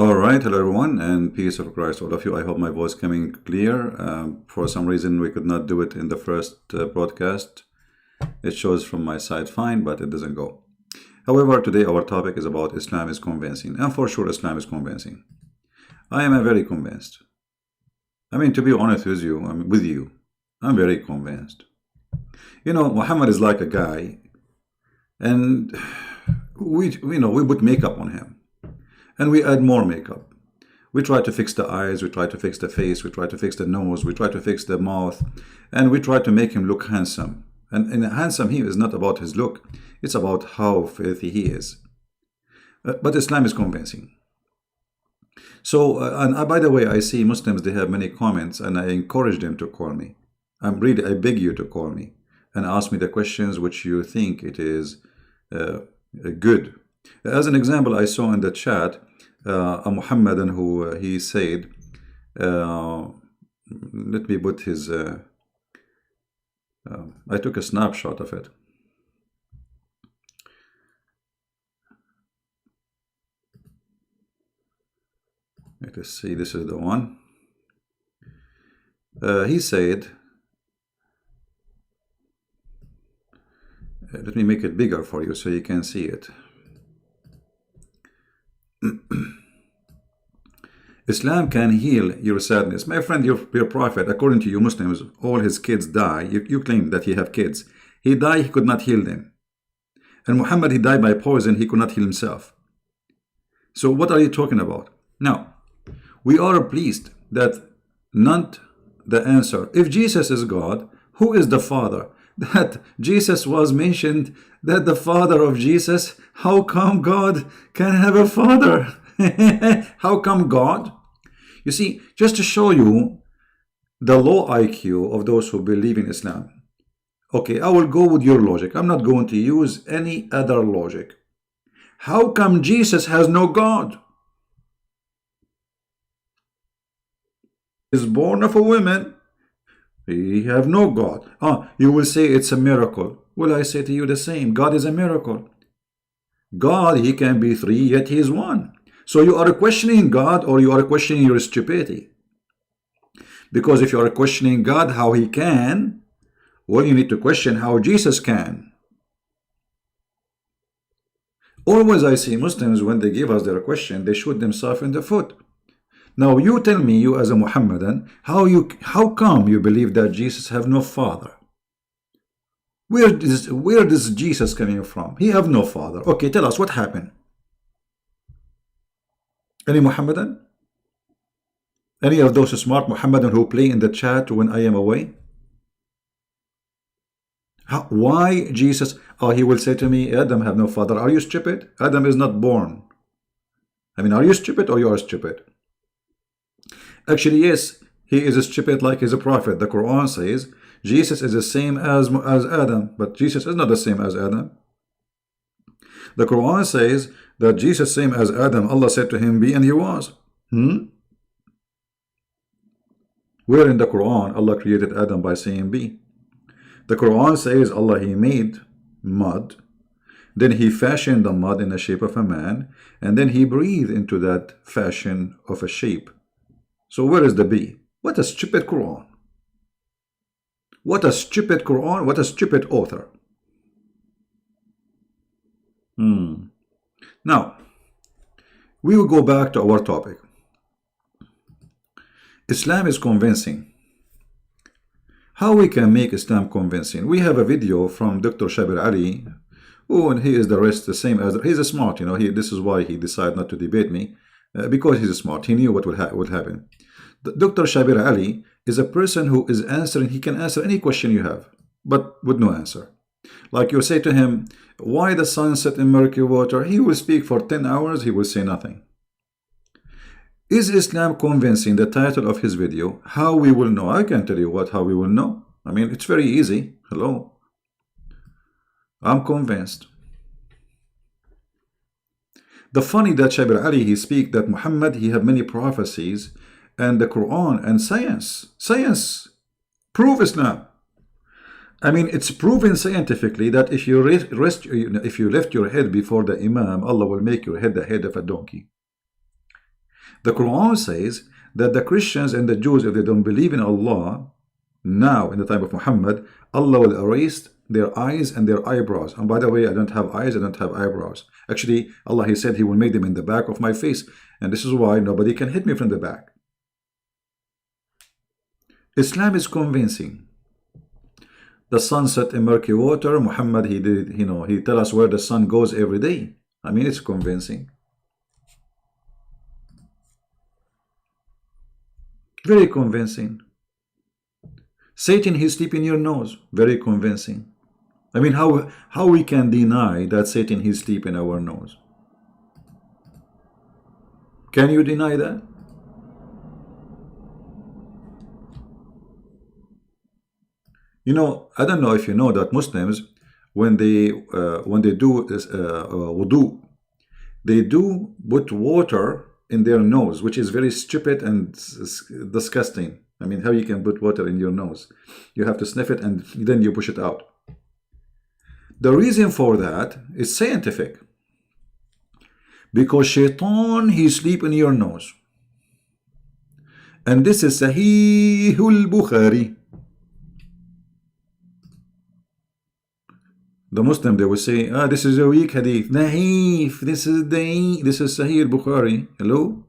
All right, hello everyone, and peace of Christ, all of you. I hope my voice coming clear. For some reason, we could not do it in the first broadcast. It shows from my side fine, but it doesn't go. However, today our topic is about Islam is convincing, and for sure Islam is convincing. I am very convinced. I mean, to be honest with you, I'm very convinced. You know, Muhammad is like a guy, and we put makeup on him. And we add more makeup. We try to fix the eyes, we try to fix the face, we try to fix the nose, we try to fix the mouth, and we try to make him look handsome. And handsome here is not about his look, it's about how filthy he is. But Islam is convincing. So, by the way, I see Muslims, they have many comments, and I encourage them to call me. I beg you to call me and ask me the questions which you think it is good. As an example, I saw in the chat a Muhammadan who he said, let me put his, I took a snapshot of it. Let us see, this is the one. He said, let me make it bigger for you so you can see it. Islam can heal your sadness. My friend, your prophet, according to you Muslims, all his kids die. You claim that he have kids. He died, he could not heal them. And Muhammad, he died by poison, he could not heal himself. So what are you talking about? Now, we are pleased that not the answer. If Jesus is God, who is the Father? That Jesus was mentioned, that the father of Jesus, how come God can have a father? How come God? You see, just to show you the low IQ of those who believe in Islam. Okay, I will go with your logic. I'm not going to use any other logic. How come Jesus has no God? He is born of a woman. He have no God. You will say it's a miracle. Well, I say to you the same. God is a miracle. God, he can be three, yet he is one. So you are questioning God, or you are questioning your stupidity. Because if you are questioning God how he can, well, you need to question how Jesus can. Always I see Muslims, when they give us their question, they shoot themselves in the foot. Now you tell me, you as a Muhammadan, how come you believe that Jesus have no father? Where does Jesus coming from? He have no father. Okay, tell us what happened. Any Muhammadan? Any of those smart Muhammadan who play in the chat when I am away? Why Jesus? He will say to me, Adam have no father. Are you stupid? Adam is not born. I mean, are you stupid or you are stupid? Actually, yes, he is stupid like he's a prophet. The Quran says Jesus is the same as Adam, but Jesus is not the same as Adam. The Quran says that Jesus same as Adam. Allah said to him, be, and he was. Where in the Quran Allah created Adam by saying be? The Quran says Allah, he made mud, then he fashioned the mud in the shape of a man, and then he breathed into that fashion of a shape. So where is the be? What a stupid Quran. What a stupid Quran. What a stupid author. Now, we will go back to our topic. Islam is convincing. How we can make Islam convincing? We have a video from Dr. Shabir Ali, and he is the same as, he's a smart, you know, this is why he decided not to debate me, because he's smart. He knew what would happen. Dr. Shabir Ali is a person who is answering, he can answer any question you have, but with no answer. Like you say to him, why the sun set in murky water? He will speak for 10 hours, he will say nothing. Is Islam convincing? The title of his video, how we will know. I can tell you how we will know. I mean, it's very easy. Hello. I'm convinced. The funny that Shabir Ali, he speak that Muhammad, he have many prophecies, and the Quran and science prove Islam. I mean, it's proven scientifically that if you lift your head before the Imam, Allah will make your head the head of a donkey. The Quran says that the Christians and the Jews, if they don't believe in Allah, now in the time of Muhammad, Allah will erase their eyes and their eyebrows. And by the way, I don't have eyes, I don't have eyebrows. Actually, Allah, He said He will make them in the back of my face. And this is why nobody can hit me from the back. Islam is convincing. The sun set in murky water. Muhammad, he did, he tell us where the sun goes every day. I mean, it's convincing. Very convincing. Satan, he sleep in your nose. Very convincing. I mean, how we can deny that Satan, he sleep in our nose? Can you deny that? You know, I don't know if you know that Muslims, when they do wudu, they do put water in their nose, which is very stupid and disgusting. I mean, how you can put water in your nose? You have to sniff it and then you push it out. The reason for that is scientific. Because shaitan, he sleep in your nose. And this is Sahih al-Bukhari. The Muslim, they will say, this is a weak hadith. Naif, this is Sahih al-Bukhari. Hello?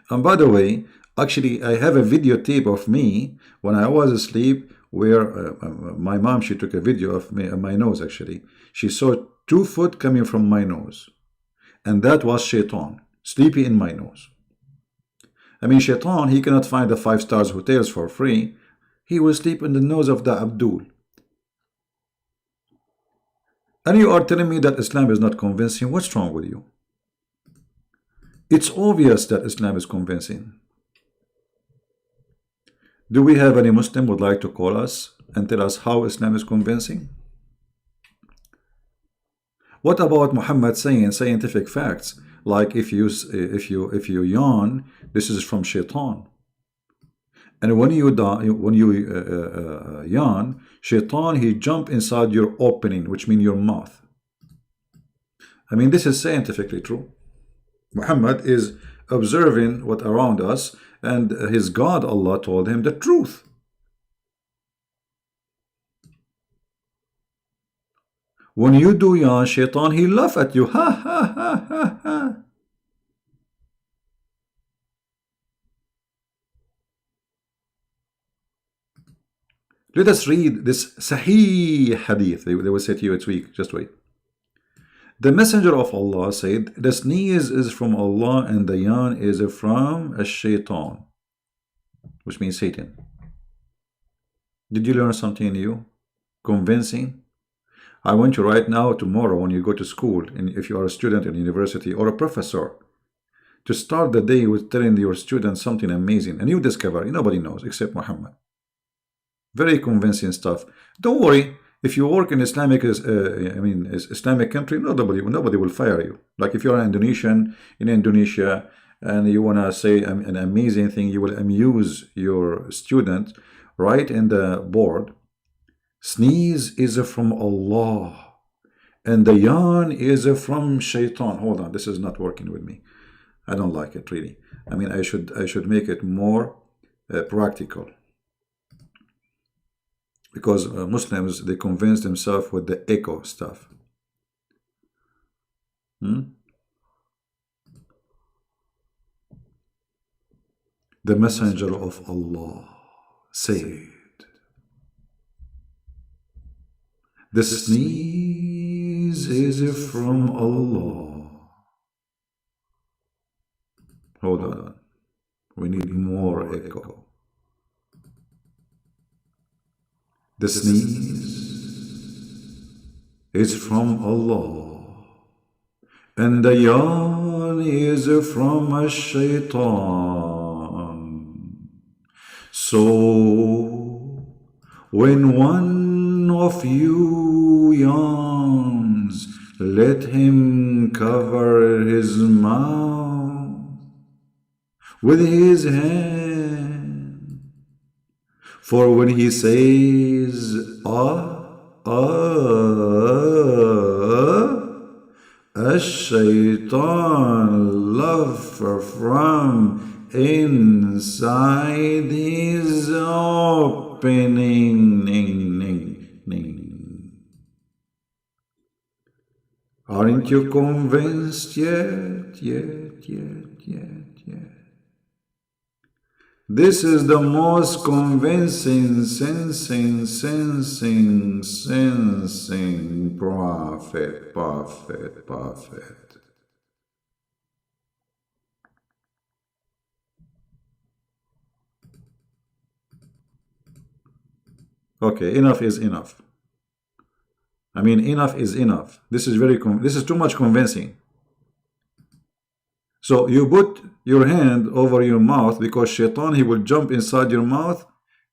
And by the way, actually, I have a videotape of me when I was asleep where my mom, she took a video of me, my nose actually. She saw 2 foot coming from my nose. And that was shaitan, sleepy in my nose. I mean, shaitan, he cannot find the 5-star hotels for free. He will sleep in the nose of the Abdul. And you are telling me that Islam is not convincing? What's wrong with you? It's obvious that Islam is convincing. Do we have any Muslim who would like to call us and tell us how Islam is convincing? What about Muhammad saying scientific facts like if you yawn, this is from shaitan, and when you yawn, shaitan, he jump inside your opening, which means your mouth. I mean, this is scientifically true. Muhammad is observing what around us, and his God, Allah, told him the truth. When you do yawn, shaitan, he laugh at you. Ha ha ha ha ha. Let us read this Sahih hadith. They will say to you, it's weak. Just wait. The Messenger of Allah said, the sneeze is from Allah and the yawn is from a shaitan, which means Satan. Did you learn something new? Convincing? I want you right now, tomorrow, when you go to school, and if you are a student in university or a professor, to start the day with telling your students something amazing, and you discover nobody knows except Muhammad. Very convincing stuff. Don't worry, if you work in Islamic, Islamic country, nobody will fire you. Like if you're an Indonesian in Indonesia and you want to say an amazing thing, you will amuse your student right in the board. Sneeze is from Allah and the yawn is from shaitan. Hold on, this is not working with me. I don't like it really. I mean, I should make it more practical, because Muslims, they convince themselves with the echo stuff. The Messenger of Allah said, the sneeze is from Allah. Hold on. We need more echo. The sneeze is from Allah, and the yawn is from a shaitan. So, when one of you yawns, let him cover his mouth with his hand. For when he says, الشيطان love from inside his opening. Aren't you convinced yet? This is the most convincing, sensing prophet. Okay, enough is enough. I mean, enough is enough. This is this is too much convincing. So you put your hand over your mouth because Shaitan, he will jump inside your mouth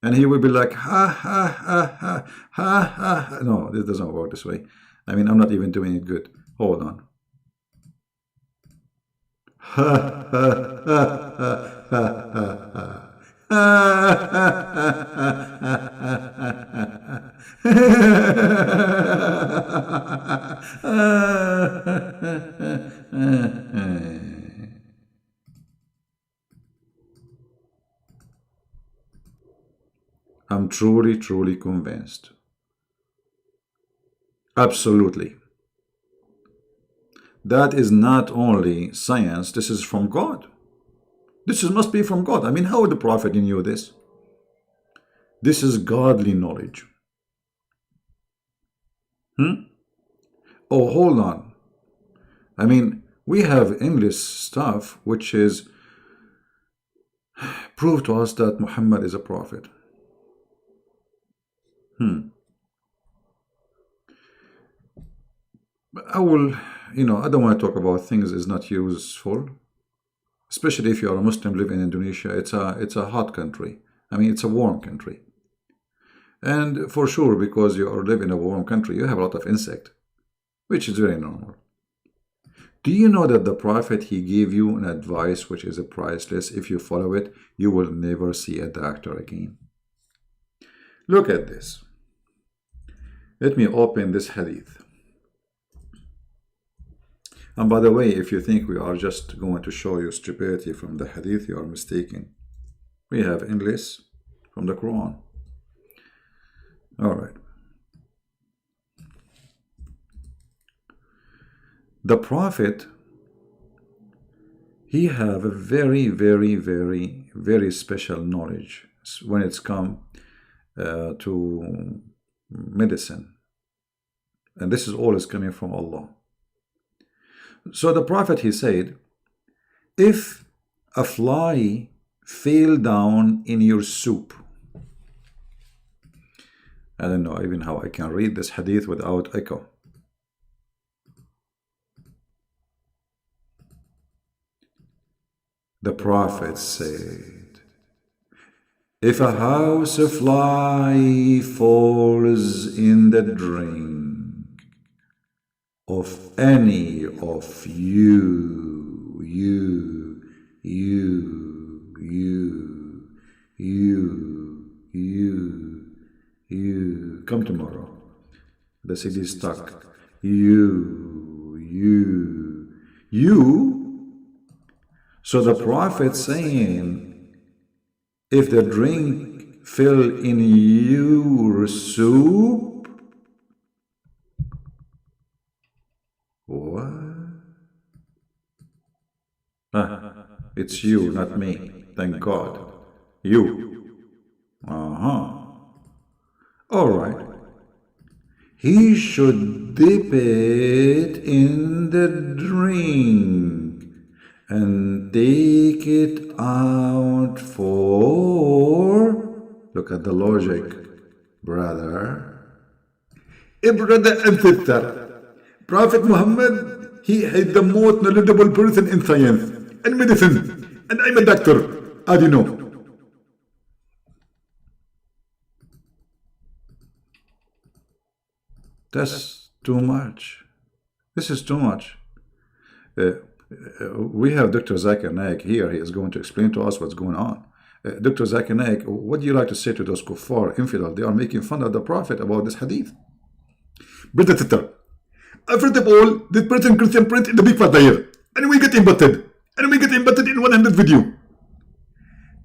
and he will be like, ha, ha, ha, ha, ha, ha. No, this doesn't work this way. I mean, I'm not even doing it good. Hold on. Ha, ha, ha, ha, ha, ha. I'm truly convinced. Absolutely. That is not only science, this is from God. This must be from God. I mean, how would the prophet knew this? This is godly knowledge. Oh, hold on. I mean, we have English stuff which is prove to us that Muhammad is a prophet. I will, I don't want to talk about things is not useful, especially if you are a Muslim living in Indonesia. It's a hot country. I mean, it's a warm country. And for sure, because you are living in a warm country, you have a lot of insect, which is very normal. Do you know that the Prophet, he gave you an advice which is priceless? If you follow it, you will never see a doctor again. Look at this. Let me open this hadith. And by the way, if you think we are just going to show you stupidity from the hadith, you are mistaken. We have English from the Quran. All right. The Prophet, he have a very special knowledge when it's come to medicine. And this is always coming from Allah. So the Prophet, he said, if a fly fell down in your soup, I don't know even how I can read this hadith without echo. The Prophet said, if a house fly falls in the drink of any of you, come tomorrow. The CD is stuck. So the Prophet saying, if the drink fell in your soup, what? It's you, not me. Thank God. You. All right. He should dip it in the drink and take it out for, look at the logic, brother. Brother and sister, Prophet Muhammad, he is the most knowledgeable person in science and medicine, and I'm a doctor, as you know. That's too much. This is too much. We have Dr. Zakir Naik here. He is going to explain to us what's going on. Dr. Zakir Naik, what do you like to say to those kuffar, infidel? They are making fun of the Prophet about this hadith. Brother, First of all, this person Christian Prince is a big fat liar. And we get embutted. And we get embutted in 100 video.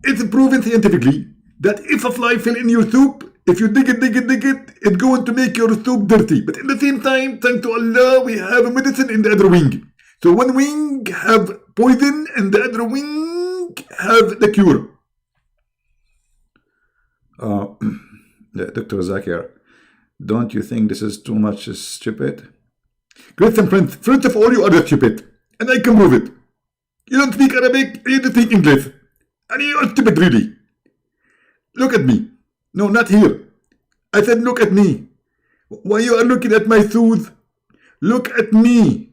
It's proven scientifically that if a fly fell in your soup, if you dig it, it's going to make your soup dirty. But at the same time, thanks to Allah, we have a medicine in the other wing. So one wing have poison and the other wing have the cure. Dr. Zakir, don't you think this is too much stupid? Christian Prince, first of all, you are stupid. And I can prove it. You don't speak Arabic, you don't speak English. And you are stupid, really. Look at me. No, not here. I said look at me. Why you are looking at my shoes? Look at me.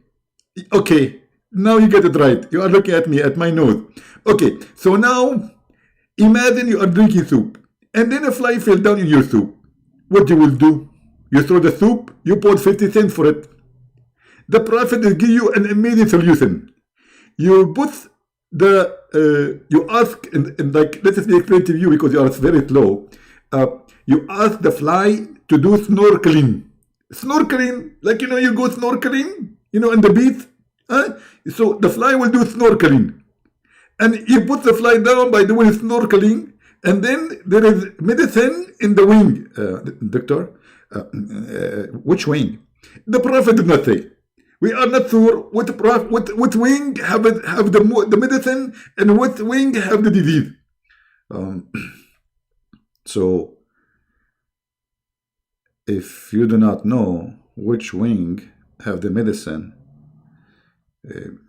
Okay, now you get it right. You are looking at me, at my nose. Okay, so now, imagine you are drinking soup. And then a fly fell down in your soup. What you will do? You throw the soup, you put 50 cents for it. The Prophet will give you an amazing solution. You put you ask, and like, let me explain to you because you are very slow. You ask the fly to do snorkeling. Snorkeling, like, you go snorkeling, in the beach. So the fly will do snorkeling. And you put the fly down by doing snorkeling, and then there is medicine in the wing. Doctor, which wing? The Prophet did not say. We are not sure what wing have the medicine and what wing have the disease. So, if you do not know which wing have the medicine,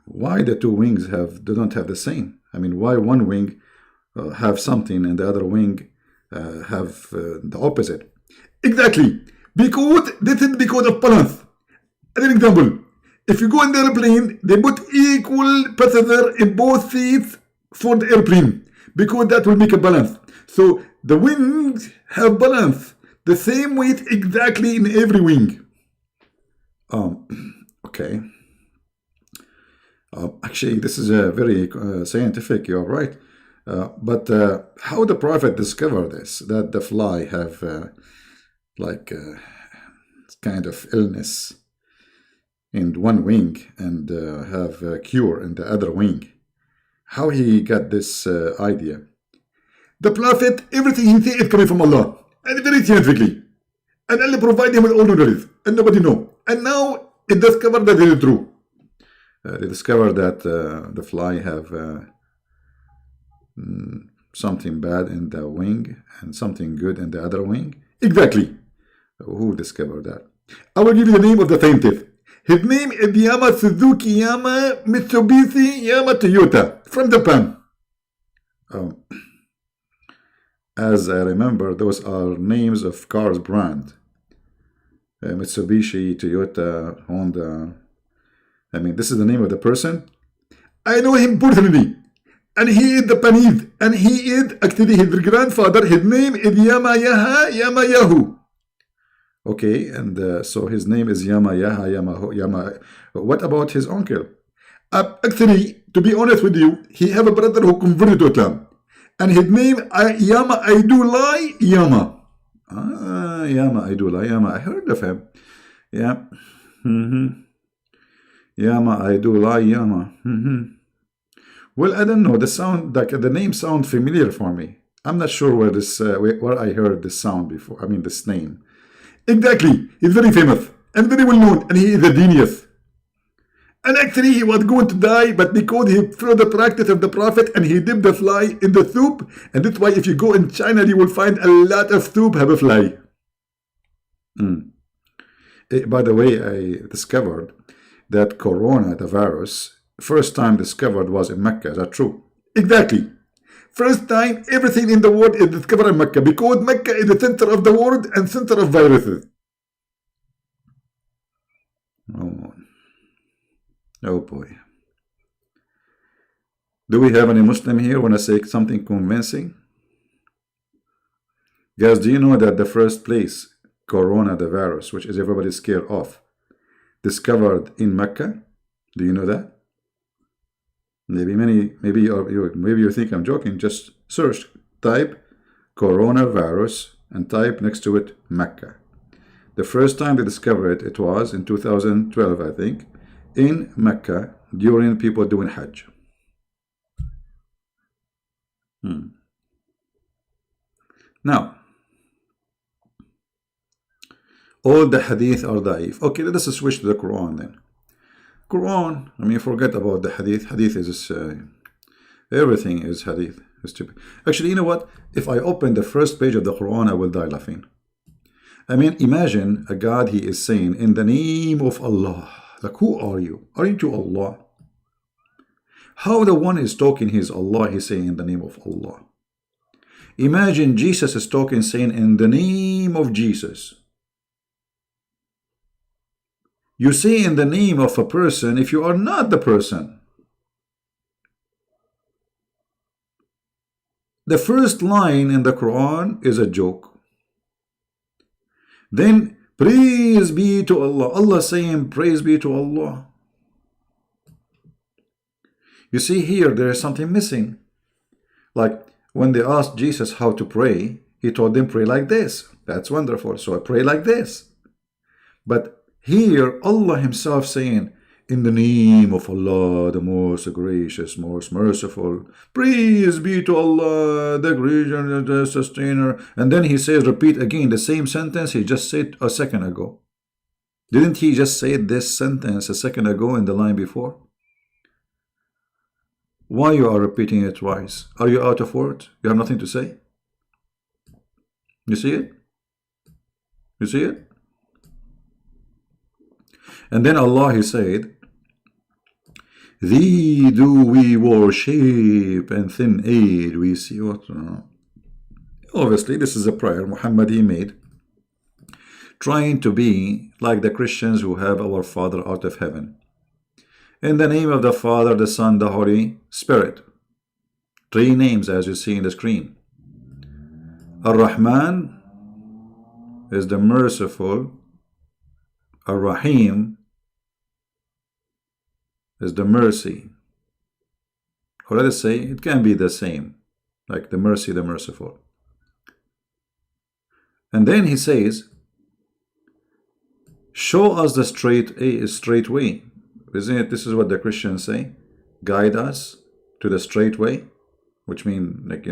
why the two wings do not have the same? I mean, why one wing have something and the other wing have the opposite? Exactly, because this is because of balance. As an example, if you go in the airplane, they put equal passenger in both seats for the airplane because that will make a balance. So the wings have balance, the same weight exactly in every wing. Okay. Actually, this is a very scientific. You're right. But how the Prophet discovered this? That the fly have kind of illness in one wing and have a cure in the other wing. How he got this idea? The Prophet, everything he says is coming from Allah, and very scientifically. And Allah provided him with all knowledge, and nobody know. And now it discovered that it is true. They discovered that the fly have something bad in the wing and something good in the other wing. Exactly. Who discovered that? I will give you the name of the scientist. His name is Yama Suzuki Yama Mitsubishi Yama Toyota from Japan. As I remember, those are names of cars brand. Mitsubishi, Toyota, Honda. I mean, this is the name of the person. I know him personally. And he is Japanese. And he is actually his grandfather. His name is Yamayahu. Okay, and so his name is Yama. What about his uncle? Actually, to be honest with you, he have a brother who converted to Islam. And his name, Yama Aidulai Yama. Yama Aidulai Yama. I heard of him. Yeah. Yama Aidulai Yama. Well, I don't know. The name sounds familiar for me. I'm not sure where I heard this sound before. I mean, this name. Exactly. He's very famous and very well known, and he is a genius. And actually, he was going to die, but because he followed the practice of the Prophet and he dipped the fly in the soup, and that's why if you go in China, you will find a lot of soup have a fly. By the way, I discovered that Corona, the virus, first time discovered was in Mecca. Is that true? Exactly. First time everything in the world is discovered in Mecca because Mecca is the center of the world and center of viruses. Oh boy. Do we have any Muslim here want to say something convincing? Guys, do you know that the first place Corona, the virus, which is everybody scared of, discovered in Mecca? Do you know that? Maybe you think I'm joking. Just search, type coronavirus and type next to it Mecca. The first time they discovered it, it was in 2012, I think, in Mecca during people doing Hajj. Now, all the hadith are da'if. Okay, let us switch to the Quran then. Quran, I mean, forget about the hadith. Hadith is, everything is hadith. It's stupid. Actually, you know what? If I open the first page of the Quran, I will die laughing. I mean, imagine a God, he is saying, in the name of Allah. Like, who are you? Aren't you Allah? How the one is talking, he's Allah, he's saying in the name of Allah. Imagine Jesus is talking, saying in the name of Jesus. You say in the name of a person if you are not the person. The first line in the Quran is a joke. Then, praise be to Allah. Allah saying, praise be to Allah. You see here, there is something missing. Like, when they asked Jesus how to pray, he told them, pray like this. That's wonderful. So I pray like this. But here, Allah himself saying, in the name of Allah, the most gracious, most merciful, praise be to Allah, the creator, the sustainer. And then he says, repeat again the same sentence he just said a second ago. Didn't he just say this sentence a second ago in the line before? Why you are repeating it twice? Are you out of words? You have nothing to say? You see it? You see it? And then Allah, he said, thee do we worship and thin aid we see. What? Obviously, this is a prayer Muhammad he made, trying to be like the Christians who have our Father out of heaven. In the name of the Father, the Son, the Holy Spirit. 3 names as you see in the screen. Ar-Rahman is the merciful. Ar-Rahim is the mercy. Or let us say, it can be the same, like the mercy, the merciful. And then he says, show us the straight way. Isn't it? This is what the Christians say. Guide us to the straight way, which means, like,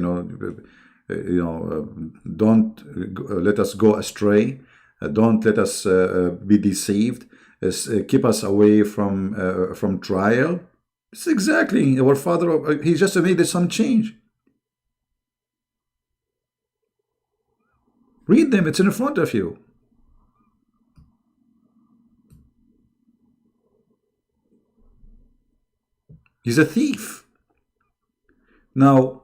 don't let us go astray. Don't let us be deceived. Keep us away from trial. It's exactly our Father. He just made some change. Read them. It's in front of you. He's a thief. Now,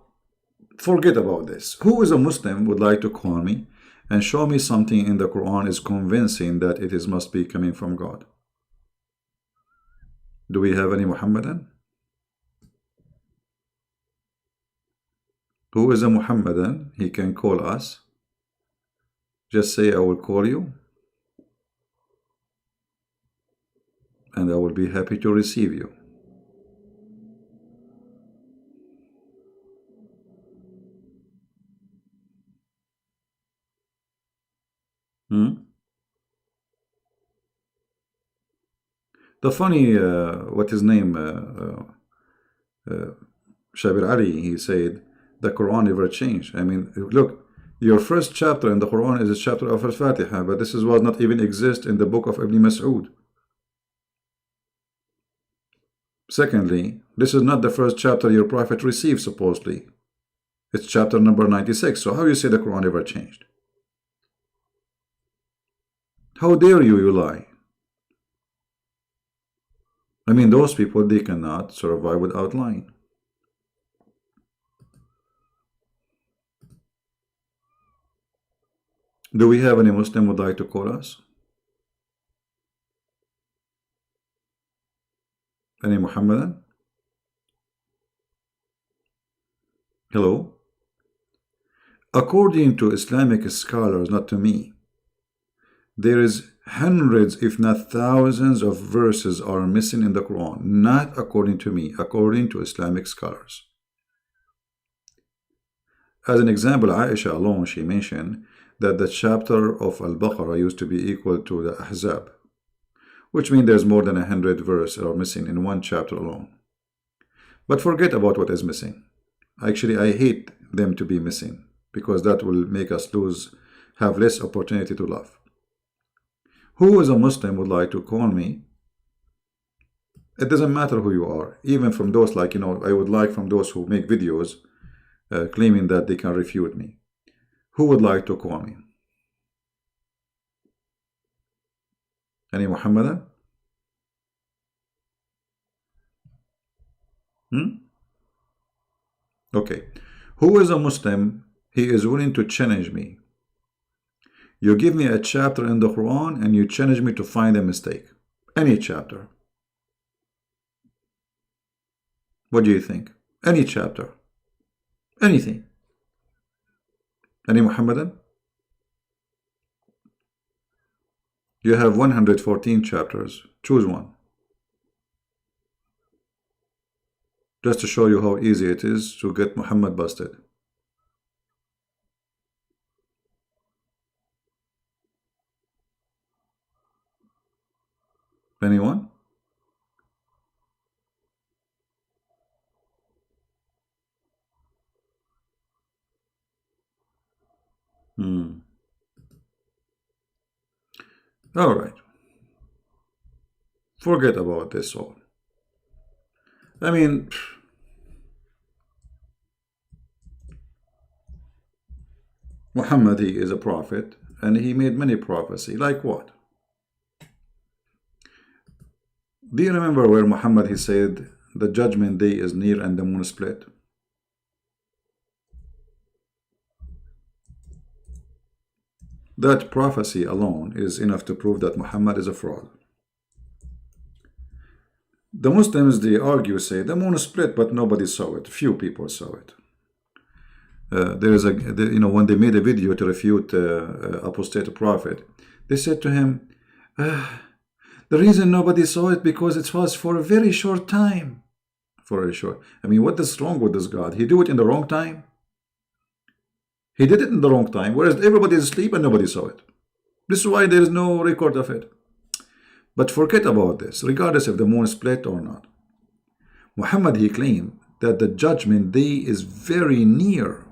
forget about this. Who is a Muslim would like to call me and show me something in the Quran is convincing that it must be coming from God? Do we have any Muhammadan? Who is a Muhammadan? He can call us. Just say, I will call you. And I will be happy to receive you. The funny, what his name, Shabir Ali, he said, the Quran never changed. I mean, look, your first chapter in the Quran is a chapter of Al-Fatiha, but this was not even exist in the book of Ibn Mas'ud. Secondly, this is not the first chapter your prophet received, supposedly. It's chapter number 96. So how you say the Quran never changed? How dare you lie? I mean, those people, they cannot survive without lying. Do we have any Muslim who would like to call us? Any Muhammadan? Hello? According to Islamic scholars, not to me, there is hundreds, if not thousands, of verses are missing in the Quran. Not according to me, according to Islamic scholars. As an example, Aisha alone, she mentioned that the chapter of Al-Baqarah used to be equal to the Ahzab, which means there's more than 100 verses are missing in one chapter alone. But forget about what is missing. Actually, I hate them to be missing, because that will make us have less opportunity to laugh. Who as a Muslim would like to call me? It doesn't matter who you are, even from those I would like from those who make videos claiming that they can refute me. Who would like to call me? Any Muhammadan? Okay. Who is a Muslim? He is willing to challenge me. You give me a chapter in the Quran and you challenge me to find a mistake. Any chapter. What do you think? Any chapter. Anything. Any Muhammadan? You have 114 chapters. Choose one. Just to show you how easy it is to get Muhammad busted. Anyone? All right. Forget about this all. I mean, Muhammad, he is a prophet, and he made many prophecy. Like what? Do you remember where Muhammad, he said, the judgment day is near and the moon split? That prophecy alone is enough to prove that Muhammad is a fraud. The Muslims, they argue, say the moon split, but nobody saw it. Few people saw it. When they made a video to refute apostate prophet, they said to him, the reason nobody saw it because it was for a very short time. For a short. I mean, what is wrong with this God? He do it in the wrong time. He did it in the wrong time, whereas everybody is asleep and nobody saw it. This is why there is no record of it. But forget about this, regardless if the moon split or not. Muhammad, he claimed that the judgment day is very near.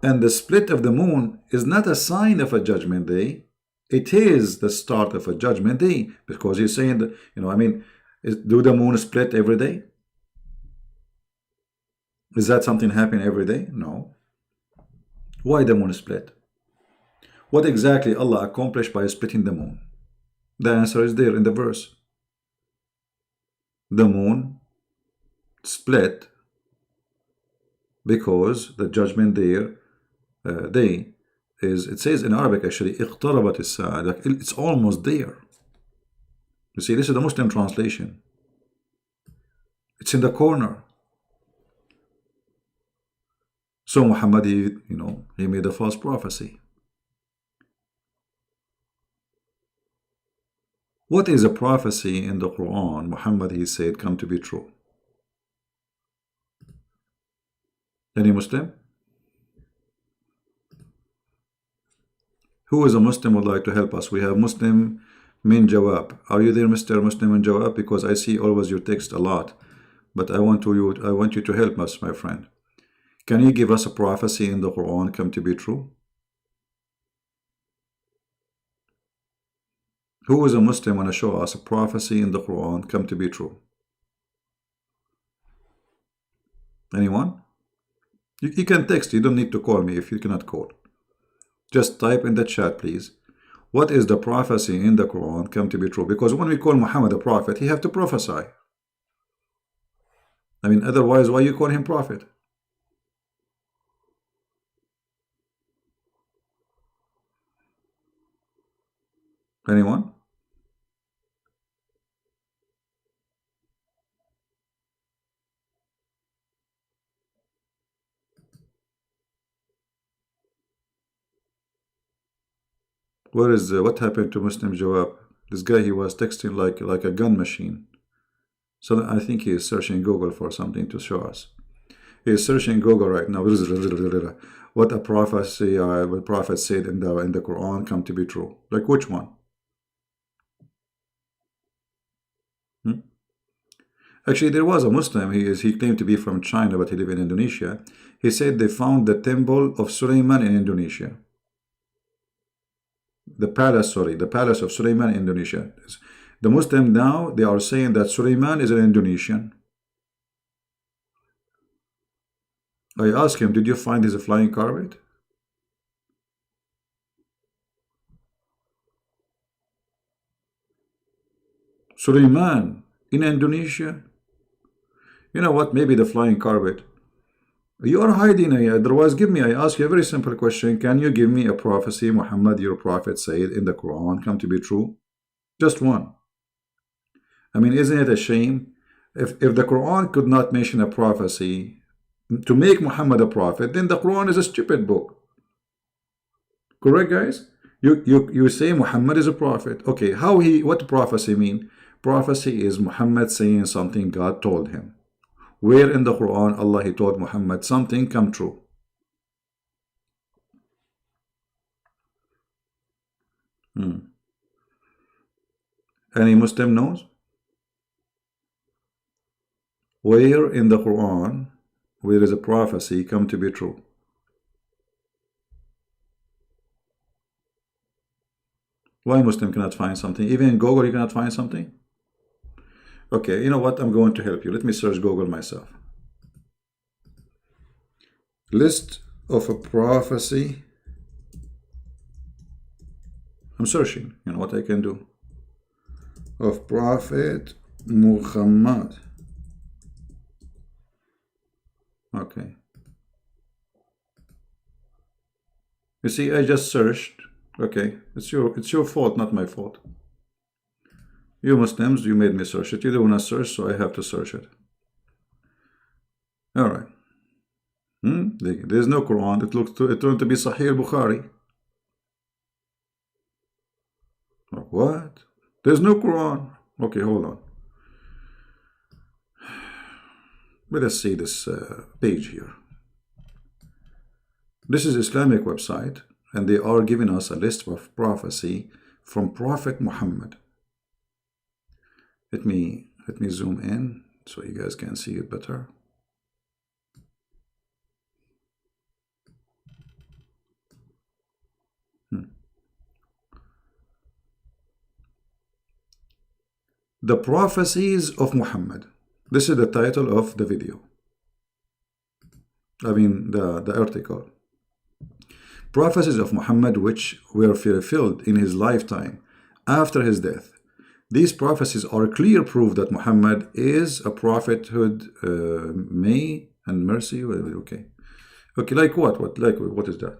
And the split of the moon is not a sign of a judgment day. It is the start of a judgment day. Because he's saying that, do the moon split every day? Is that something happening every day? No. Why the moon split? What exactly Allah accomplished by splitting the moon? The answer is there in the verse. The moon split because the judgment day is, it says in Arabic actually, اقتربت الساعة, like it's almost there. You see, this is the Muslim translation. It's in the corner. So Muhammad, he made a false prophecy. What is a prophecy in the Quran? Muhammad, he said, come to be true. Any Muslim? Who is a Muslim would like to help us? We have Muslim Min Jawab. Are you there, Mr. Muslim Min Jawab? Because I see always your text a lot, but I want you to help us, my friend. Can you give us a prophecy in the Quran come to be true? Who is a Muslim want to show us a prophecy in the Quran come to be true? Anyone? You can text, you don't need to call me if you cannot call. Just type in the chat, please. What is the prophecy in the Quran come to be true? Because when we call Muhammad a prophet, he have to prophesy. Otherwise, why you call him prophet? Anyone? What happened to Muslim Jawab? This guy, he was texting like a gun machine. So I think he is searching Google for something to show us. He's searching Google right now. What a prophecy, what prophet said in the Quran come to be true. Like which one? Hmm? Actually, there was a Muslim. He claimed to be from China, but he lived in Indonesia. He said they found the temple of Suleiman in Indonesia. The palace of Suleiman in Indonesia. The Muslim now, they are saying that Suleiman is an Indonesian. I asked him, did you find his flying carpet? Suleiman in Indonesia? You know what? Maybe the flying carpet. You are hiding. Otherwise, I ask you a very simple question. Can you give me a prophecy Muhammad, your prophet, said in the Quran come to be true? Just one. I mean, isn't it a shame? If the Quran could not mention a prophecy to make Muhammad a prophet, then the Quran is a stupid book. Correct, guys? You say Muhammad is a prophet. Okay, what prophecy mean? Prophecy is Muhammad saying something God told him. Where in the Quran Allah he told Muhammad something come true? Any Muslim knows? Where in the Quran where is a prophecy come to be true? Why Muslim cannot find something? Even in Google you cannot find something? Okay, you know what? I'm going to help you. Let me search Google myself. List of a prophecy. I'm searching. You know what I can do? Of Prophet Muhammad. Okay. You see, I just searched. Okay, it's your fault, not my fault. You Muslims, you made me search it. You don't want to search, so I have to search it. All right. There's no Quran. It turned to be Sahih Bukhari. What? There's no Quran. Okay, hold on. Let us see this page here. This is Islamic website, and they are giving us a list of prophecy from Prophet Muhammad. Let me zoom in so you guys can see it better. The prophecies of Muhammad. This is the title of the video. I mean the article. Prophecies of Muhammad which were fulfilled in his lifetime after his death. These prophecies are clear proof that Muhammad is a prophethood, may and mercy. Okay, like what? What is that?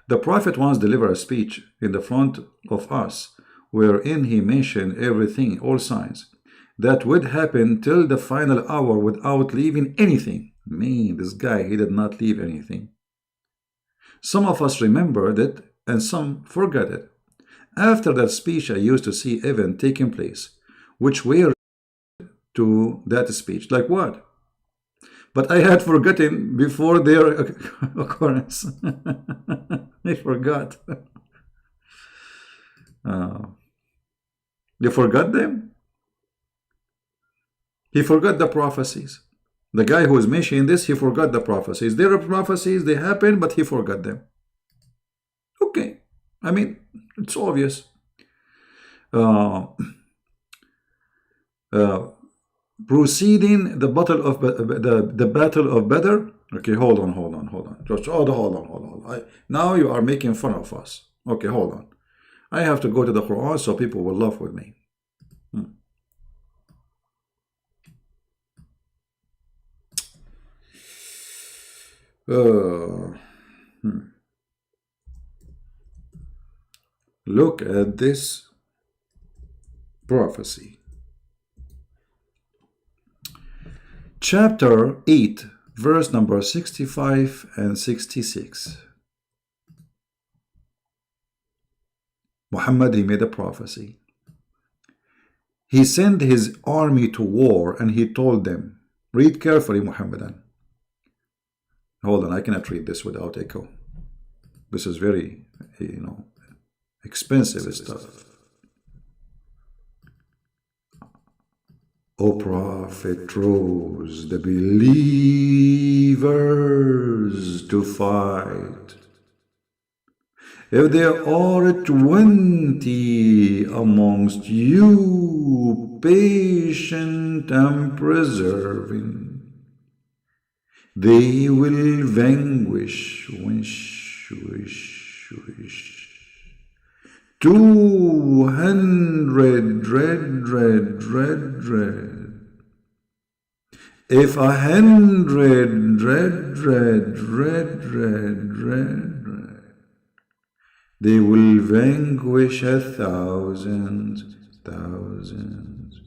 The prophet once delivered a speech in the front of us, wherein he mentioned everything, all signs that would happen till the final hour without leaving anything. This guy, he did not leave anything. Some of us remembered it and some forgot it. After that speech, I used to see events taking place, which were to that speech. Like what? But I had forgotten before their occurrence. I forgot. You forgot them? He forgot the prophecies. The guy who is mentioning this, he forgot the prophecies. There are prophecies, they happen, but he forgot them. Okay. I mean, it's obvious. Proceeding the battle of the battle of Badr. Okay, hold on. Just hold on. Now you are making fun of us. Okay, hold on. I have to go to the Quran so people will laugh with me. Look at this prophecy. Chapter 8, verse number 65 and 66. Muhammad, he made a prophecy. He sent his army to war and he told them, read carefully, Muhammadan. Hold on, I cannot read this without echo. This is very, expensive stuff. O Prophet, rose the believers to fight. If there are 20 amongst you, patient and persevering, they will vanquish 200 red. If 100 red, they will vanquish 1,000, thousands.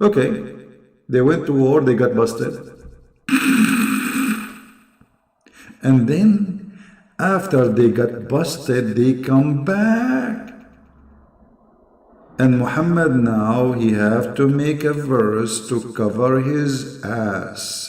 Okay, they went to war, they got busted. And then, after they got busted, they come back. And Muhammad now, he have to make a verse to cover his ass.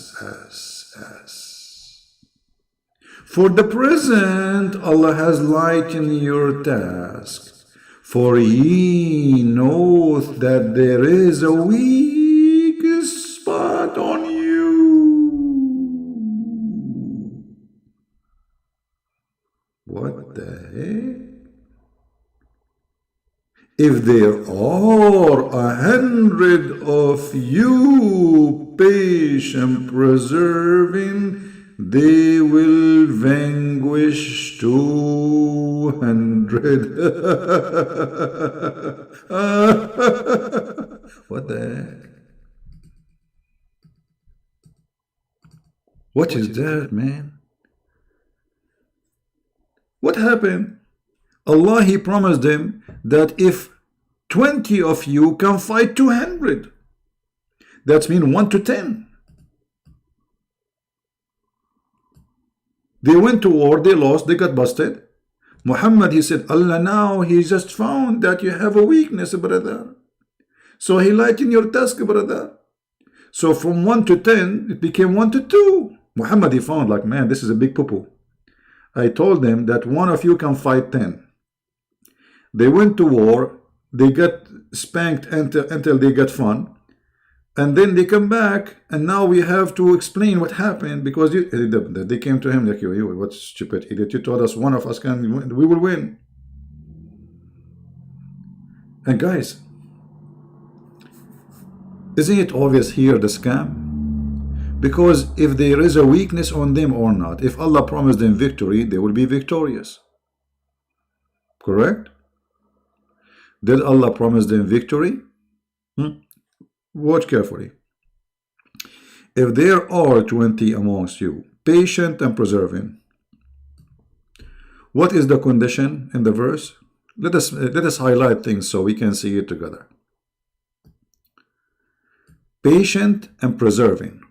For the present, Allah has lightened your task, for He knoweth that there is a weak spot on you. What the heck? If there are 100 of you, patient, persevering, they will vanquish 200. What the heck? What is that, man? What happened? Allah, He promised them that if 20 of you can fight 200, that means 1 to 10. They went to war, they lost, they got busted. Muhammad, he said, Allah now, He just found that you have a weakness, brother. So He lightened your task, brother. So from 1 to 10, it became 1 to 2. Muhammad, he found like, man, this is a big poo-poo. I told them that one of you can fight 10. They went to war, they got spanked until they got fun. And then they come back, and now we have to explain what happened, because they came to him like, you what stupid idiot, you told us one of us can win, we will win. And guys, isn't it obvious here the scam? Because if there is a weakness on them or not, if Allah promised them victory, they will be victorious. Correct? Did Allah promise them victory? Watch carefully. If there are 20 amongst you, patient and persevering, what is the condition in the verse? Let us highlight things so we can see it together. Patient and persevering,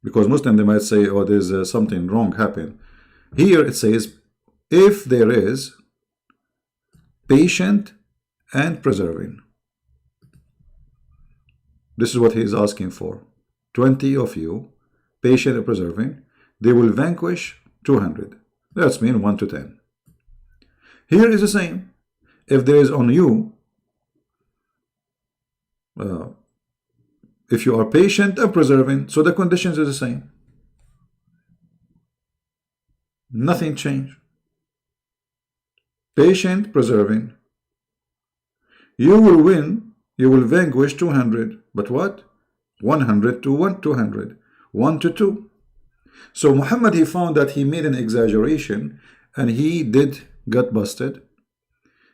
because Muslim they might say, oh, there's something wrong happened. Here it says, if there is patient and persevering. This is what he is asking for. 20 of you, patient and persevering, they will vanquish 200. That's mean 1 to 10. Here is the same. If there is on you, if you are patient and persevering, so the conditions are the same. Nothing changed. Patient, persevering. You will win. You will vanquish 200, but what? 100 to 200, 1 to 2. So Muhammad, he found that he made an exaggeration, and he got busted.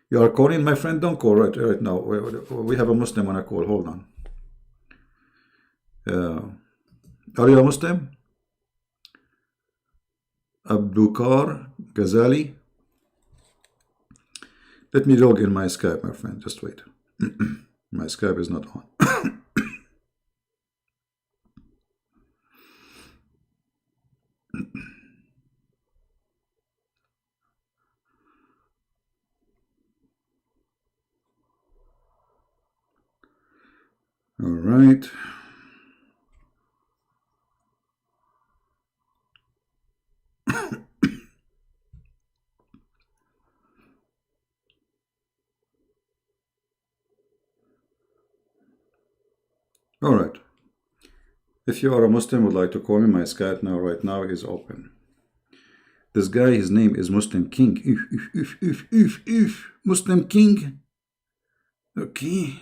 You are calling my friend? Don't call right now. We have a Muslim on a call. Hold on. Are you a Muslim? Abdukar Ghazali. Let me log in my Skype, my friend. Just wait. My Skype is not on. All right. All right. If you are a Muslim, would like to call me, my Skype now, right now, is open. This guy, his name is Muslim King. If. Muslim King. Okay.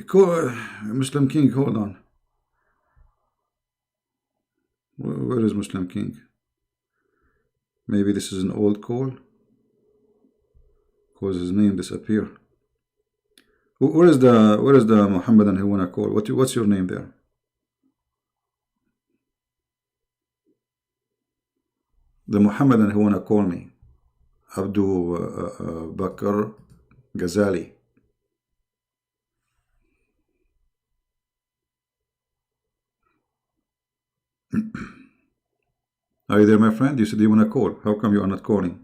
Call Muslim King, hold on. Where is Muslim King? Maybe this is an old call. Cause his name disappear. Where is the Muhammadan who wanna call? What's your name there? The Muhammadan who wanna call me. Abdul Bakr Ghazali. Are you there, my friend? You said you wanna call. How come you are not calling?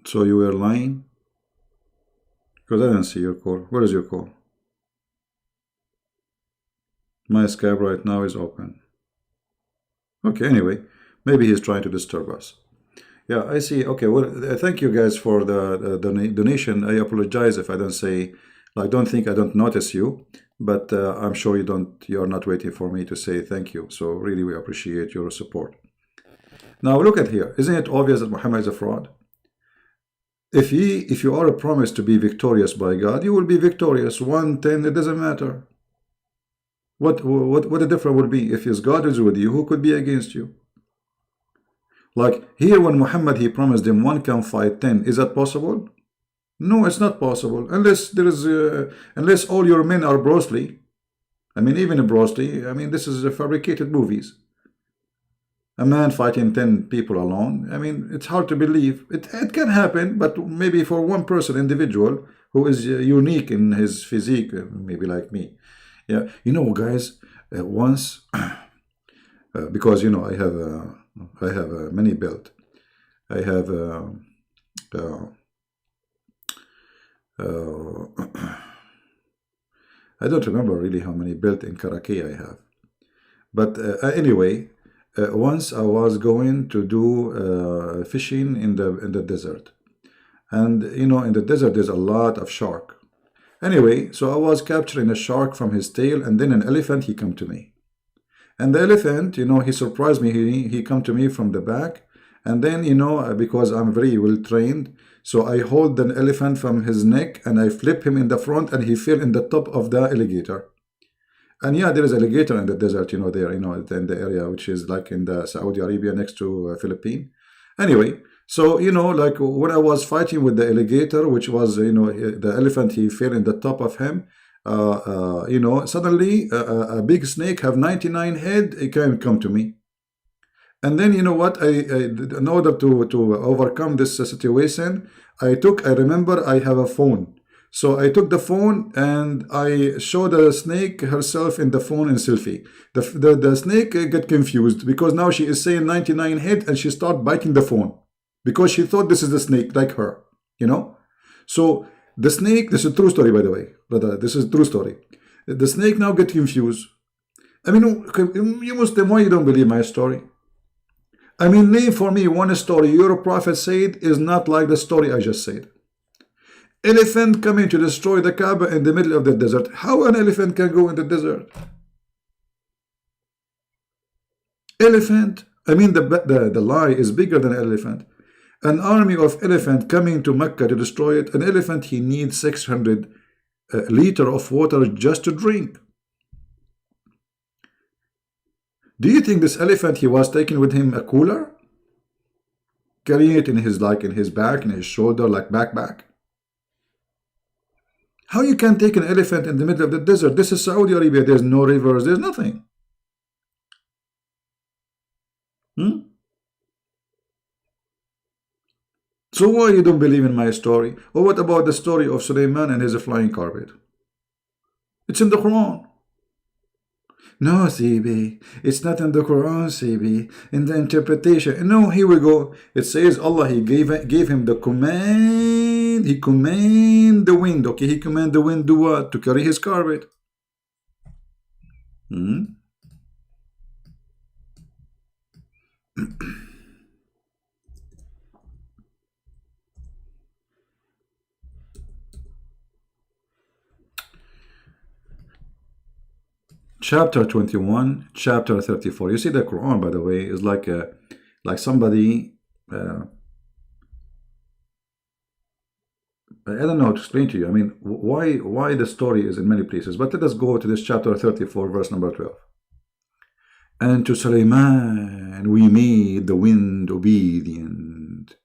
So you were lying? Because I didn't see your call. Where is your call? My Skype right now is open. Okay, anyway, maybe he's trying to disturb us. Yeah, I see. Okay, well, thank you guys for the donation. I apologize if I don't say, I don't think I don't notice you, but I'm sure you are not waiting for me to say thank you. So really, we appreciate your support. Now look at here. Isn't it obvious that Muhammad is a fraud? If you are promised to be victorious by God, you will be victorious. 1, 10, it doesn't matter. What the difference would be? If his God is with you, who could be against you? Like here when Muhammad, he promised him 1 can fight 10. Is that possible? No, it's not possible. Unless all your men are Bruce Lee. I mean, even Bruce Lee, I mean, this is fabricated movies. A man fighting 10 people alone. I mean, it's hard to believe. It can happen, but maybe for one person, individual, who is unique in his physique, maybe like me. Yeah, you know, guys, once, because, you know, I have many belt. I have, I don't remember really how many belt in Karate I have. But anyway, once I was going to do fishing in the desert, and you know, in the desert there's a lot of shark. Anyway, so I was capturing a shark from his tail, and then an elephant, he come to me, and the elephant, you know, he surprised me. He come to me from the back, and then, you know, because I'm very well trained, so I hold the elephant from his neck and I flip him in the front, and he fell in the top of the alligator. And yeah, there is alligator in the desert, you know, there, you know, in the area which is like in the Saudi Arabia next to Philippines. Anyway, so, you know, like when I was fighting with the alligator, which was, you know, the elephant, he fell in the top of him, you know, suddenly a big snake have 99 head, it can come to me. And then, you know what, in order to overcome this situation, I remember I have a phone. So I took the phone and I showed the snake herself in the phone in selfie. The snake get confused because now she is saying 99 head, and she start biting the phone because she thought this is the snake like her, you know. So the snake, this is a true story, by the way, brother, this is a true story. The snake now get confused. I mean, you Muslim, why you don't believe my story? I mean, name for me one story your prophet said is not like the story I just said. Elephant coming to destroy the Kaaba in the middle of the desert. How an elephant can go in the desert? Elephant. I mean, the lie is bigger than an elephant. An army of elephant coming to Mecca to destroy it. An elephant, he needs 600 liter of water just to drink. Do you think this elephant, he was taking with him a cooler? Carrying it in his back, in his shoulder, like backpack? How you can take an elephant in the middle of the desert? This is Saudi Arabia. There's no rivers. There's nothing. So why you don't believe in my story? Or what about the story of Suleiman and his flying carpet? It's in the Quran. No, CB, it's not in the Quran, CB. In the interpretation. No, here we go. It says Allah, he gave him the command. He command the wind. Okay, he command the wind to what? To carry his carpet. Mhm. Chapter 21, chapter 34. You see, the Quran, by the way, is like somebody. I don't know how to explain to you. I mean, why the story is in many places. But let us go to this chapter 34, verse number 12. And to Sulaiman we made the wind obedient.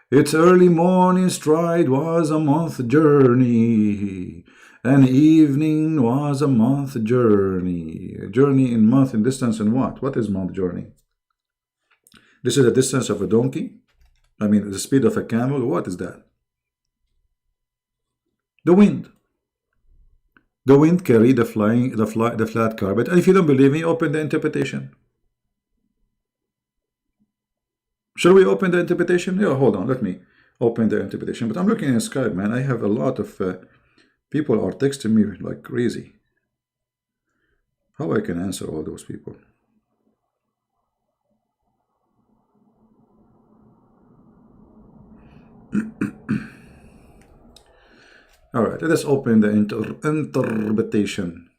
Its early morning stride was a month journey, and evening was a month journey. Journey in month, in distance, in what? What is month journey? This is the distance of a donkey? I mean, the speed of a camel? What is that? The wind. The wind carried the flat carpet. And if you don't believe me, open the interpretation. Shall we open the interpretation? Yeah, hold on. Let me open the interpretation. But I'm looking in Skype, man. I have a lot of people are texting me like crazy. How I can answer all those people? All right, let us open the interpretation.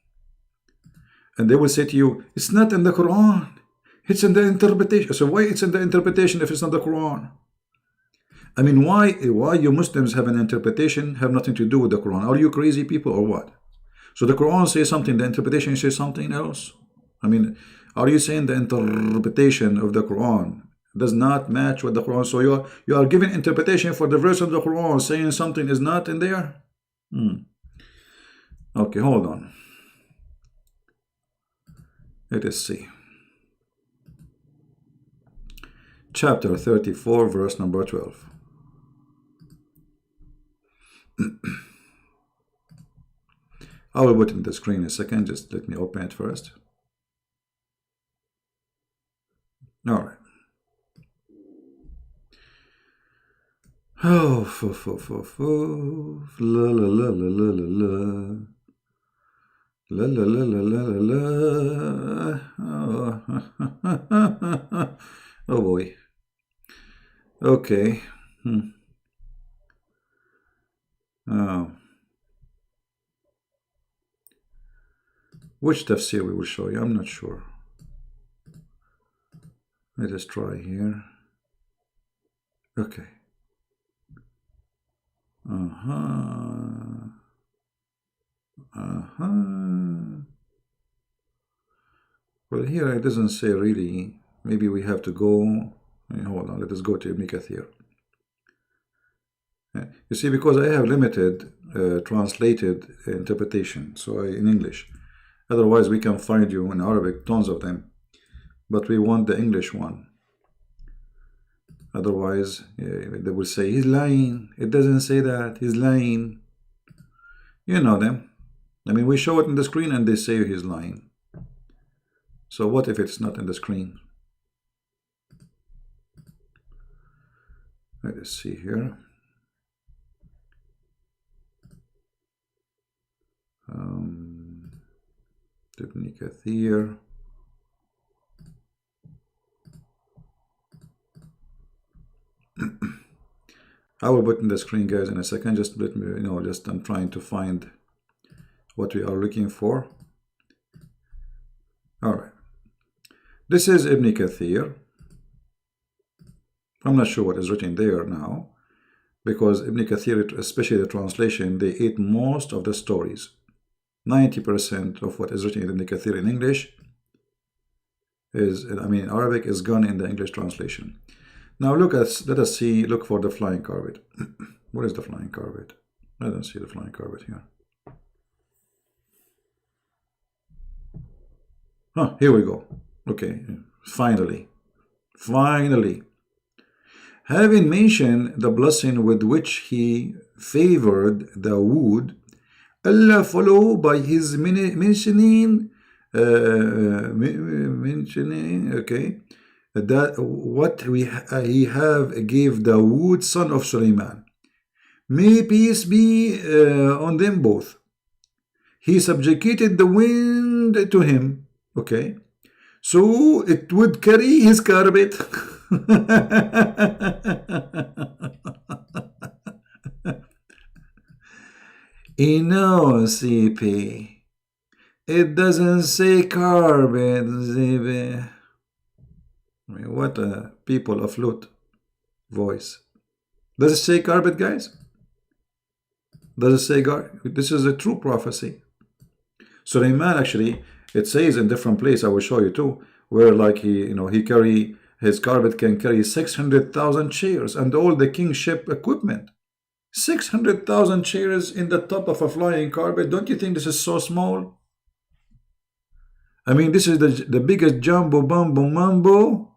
And they will say to you, it's not in the Quran. It's in the interpretation. So why it's in the interpretation if it's not the Quran? I mean, why you Muslims have an interpretation have nothing to do with the Quran? Are you crazy people or what? So the Quran says something, the interpretation says something else? I mean, are you saying the interpretation of the Quran does not match with the Quran? So you are giving interpretation for the verse of the Quran saying something is not in there? Okay, hold on. Let us see. Chapter 34, verse number 12. I will put it in the screen in a second. Just let me open it first. All right. Oh, la la la la la la la. La la la la la la la. Oh boy. Okay. Which tafsir we will show you? I'm not sure. Let us try here. Okay. Well, here it doesn't say really. Maybe we have to go. Hold on. Let us go to Ibn Kathir. You see, because I have limited translated interpretation, so in English. Otherwise, we can find you in Arabic, tons of them. But we want the English one. Otherwise, they will say, he's lying. It doesn't say that. He's lying. You know them. I mean, we show it in the screen and they say he's lying. So what if it's not in the screen? Let us see here. Ibn Kathir. I will put in the screen, guys, in a second. Just let me, just I'm trying to find what we are looking for. All right. This is Ibn Kathir. I'm not sure what is written there now, because Ibn Kathir, especially the translation, they ate most of the stories. 90% of what is written in Ibn Kathir in English is, Arabic is gone in the English translation. Now let us look for the flying carpet. What is the flying carpet? I don't see the flying carpet here. Here we go. Okay, finally. Having mentioned the blessing with which he favored Dawood, Allah followed by his mentioning, that what he have gave Dawood, son of Sulaiman. May peace be on them both. he subjugated the wind to him. Okay, so it would carry his carpet. No, CP. It doesn't say carpet, CP. I mean, what a people of flute voice. Does it say carpet, guys? Does it say carpet? This is a true prophecy. Sulaiman actually, it says in different place. I will show you too, where like he carry his carpet can carry 600,000 chairs and all the kingship equipment. 600,000 chairs in the top of a flying carpet. Don't you think this is so small? I mean, this is the biggest jumbo bumbo mambo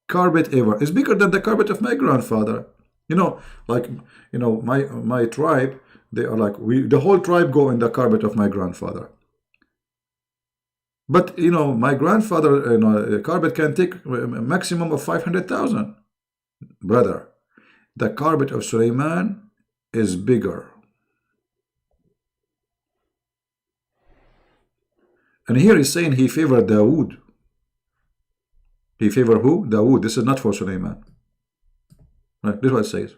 carpet ever. It's bigger than the carpet of my grandfather. Like my tribe, they are like the whole tribe go in the carpet of my grandfather. But my grandfather, carpet can take a maximum of 500,000. Brother, the carpet of Sulaiman is bigger. And here he's saying he favored Dawood. He favored who? Dawood. This is not for Sulaiman. Right? This is what it says.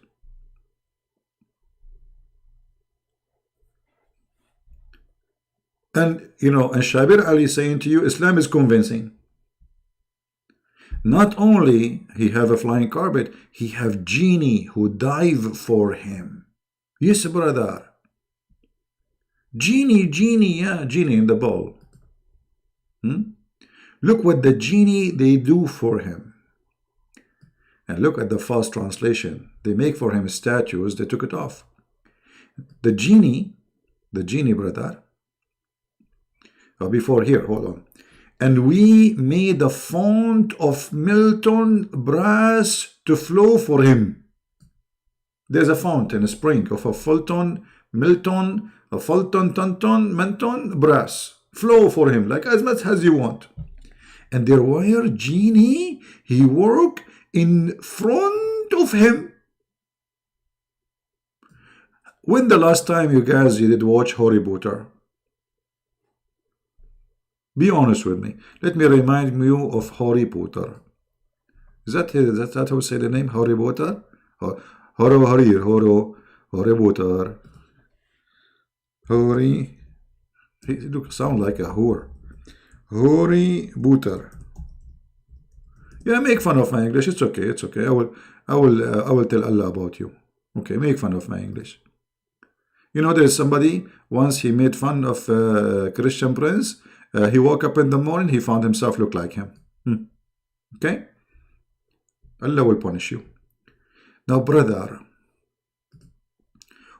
And and Shabir Ali is saying to you, Islam is convincing. Not only he have a flying carpet, he have genie who dive for him. Yes, brother. Genie, yeah, genie in the bowl. Look what the genie they do for him. And look at the fast translation. They make for him statues, they took it off. The genie, brother. Before here, hold on. And we made a font of Milton brass to flow for him. There's a font in a spring of a Fulton, Milton, a Fulton, Tonton, Menton, brass. Flow for him, like as much as you want. And there were genie, he work in front of him. When the last time you did watch Harry Potter? Be honest with me. Let me remind you of Harry Potter. Is that how you say the name? Harry Potter? Harry Potter. Harry. He sound like a whore. Harry Potter. Yeah, make fun of my English. It's okay. It's okay. I will tell Allah about you. Okay, make fun of my English. There's somebody once he made fun of Christian Prince. He woke up in the morning, he found himself look like him. Okay? Allah will punish you. Now, brother,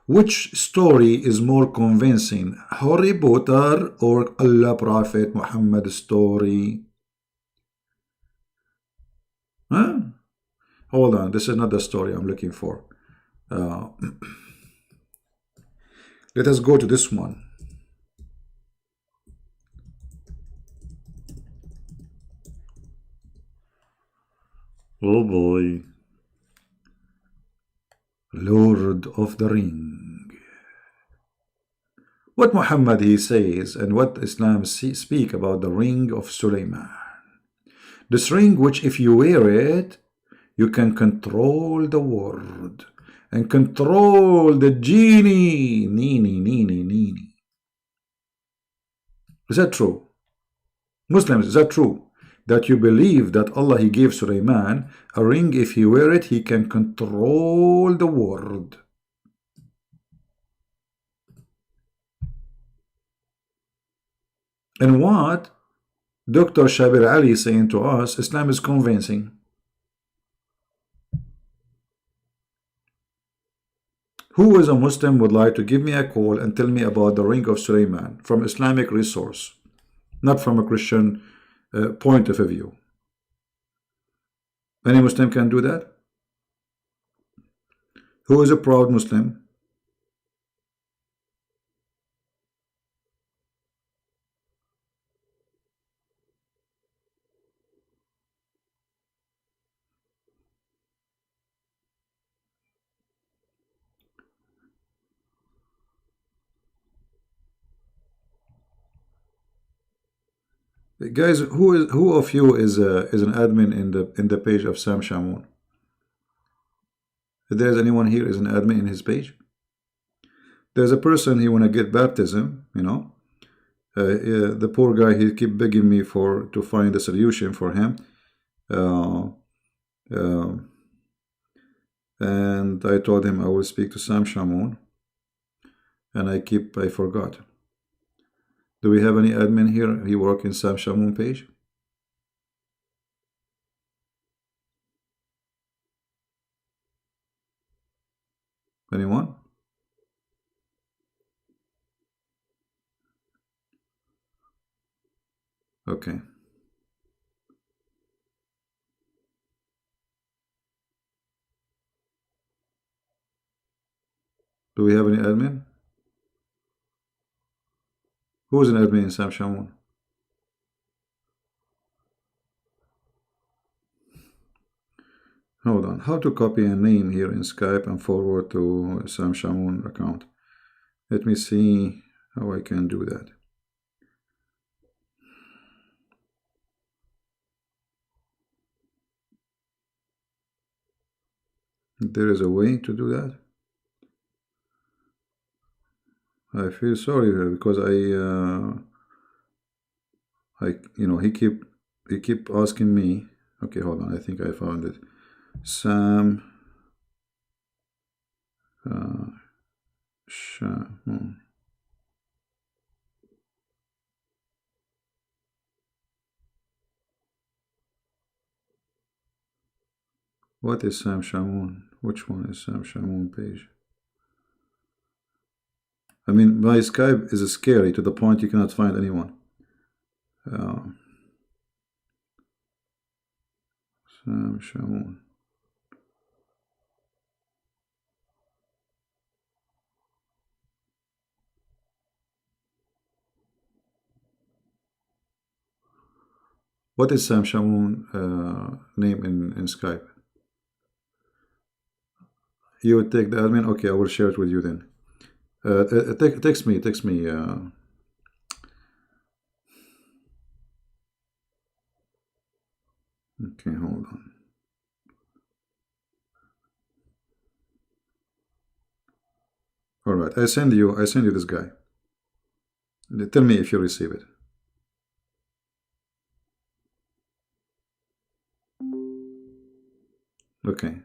which story is more convincing? Harry Potter or Allah Prophet Muhammad story? Huh? Hold on, this is not the story I'm looking for. Let us go to this one. Oh boy. Lord of the Ring. What Muhammad he says and what Islam speak about the ring of Sulaiman. This ring which if you wear it, you can control the world and control the genie. Nini. Is that true? Muslims, is that true? That you believe that Allah he gave Sulaiman a ring, if he wear it, he can control the world. And what Dr. Shabir Ali is saying to us, Islam is convincing. Who is a Muslim would like to give me a call and tell me about the ring of Sulaiman from Islamic resource, not from a Christian point of view? Any Muslim can do that? Who is a proud Muslim? Guys, who of you is an admin in the page of Sam Shamoun? If there's anyone here is an admin in his page, there's a person he wanna get baptism, you know. The poor guy, he keep begging me to find a solution for him, uh, uh, and I told him I will speak to Sam Shamoun, and I forgot. Do we have any admin here? He work in Sam Shamoun page? Anyone? Okay. Do we have any admin? Who is an admin in Sam Shamoun? Hold on. How to copy a name here in Skype and forward to Sam Shamoun account? Let me see how I can do that. There is a way to do that. I feel sorry because you know, he keep asking me. Okay, hold on. I think I found it. Sam Shamoun. What is Sam Shamoun? Which one is Sam Shamoun page? I mean, my Skype is scary to the point you cannot find anyone. Sam Shamoun. What is Sam Shamoun name in Skype? You would take the admin? Okay, I will share it with you then. Text me. Okay, hold on. All right, I send you this guy. Tell me if you receive it. Okay.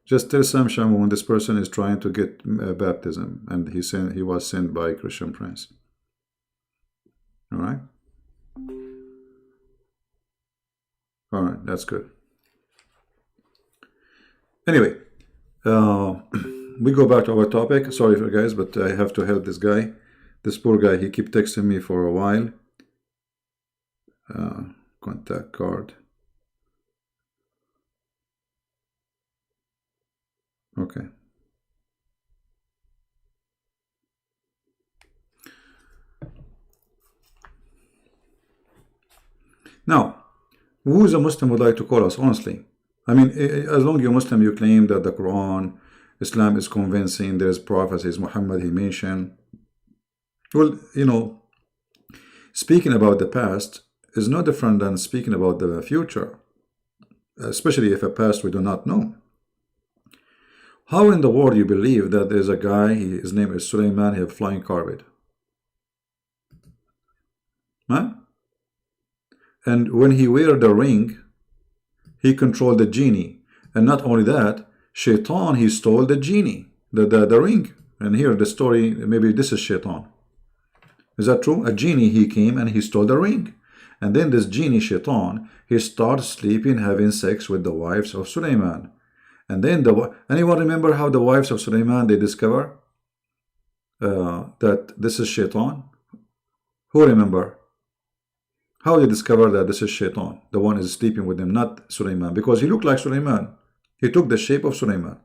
Just tell Sam Shamoun this person is trying to get baptism, and he was sent by Christian Prince. All right. All right, that's good. Anyway, we go back to our topic. Sorry for guys, but I have to help this guy. This poor guy, he keep texting me for a while. Contact card. Okay. Now, who is a Muslim would like to call us, honestly? I mean, as long as you're Muslim, you claim that the Quran, Islam is convincing, there's prophecies, Muhammad, he mentioned. Well, you know, speaking about the past is no different than speaking about the future, especially if a past we do not know. How in the world you believe that there's a guy, his name is Suleiman, he have flying carpet? Huh? And when he wear the ring, he controlled the genie. And not only that, Shaitan, he stole the genie, the ring. And here the story, maybe this is Shaitan. Is that true? A genie, he came and he stole the ring. And then this genie, Shaitan, he started sleeping, having sex with the wives of Suleiman. And then, anyone remember how the wives of Suleiman, they discover that this is Shaitan? Who remember? How they discover that this is Shaitan? The one is sleeping with them, not Suleiman. Because he looked like Suleiman. He took the shape of Suleiman.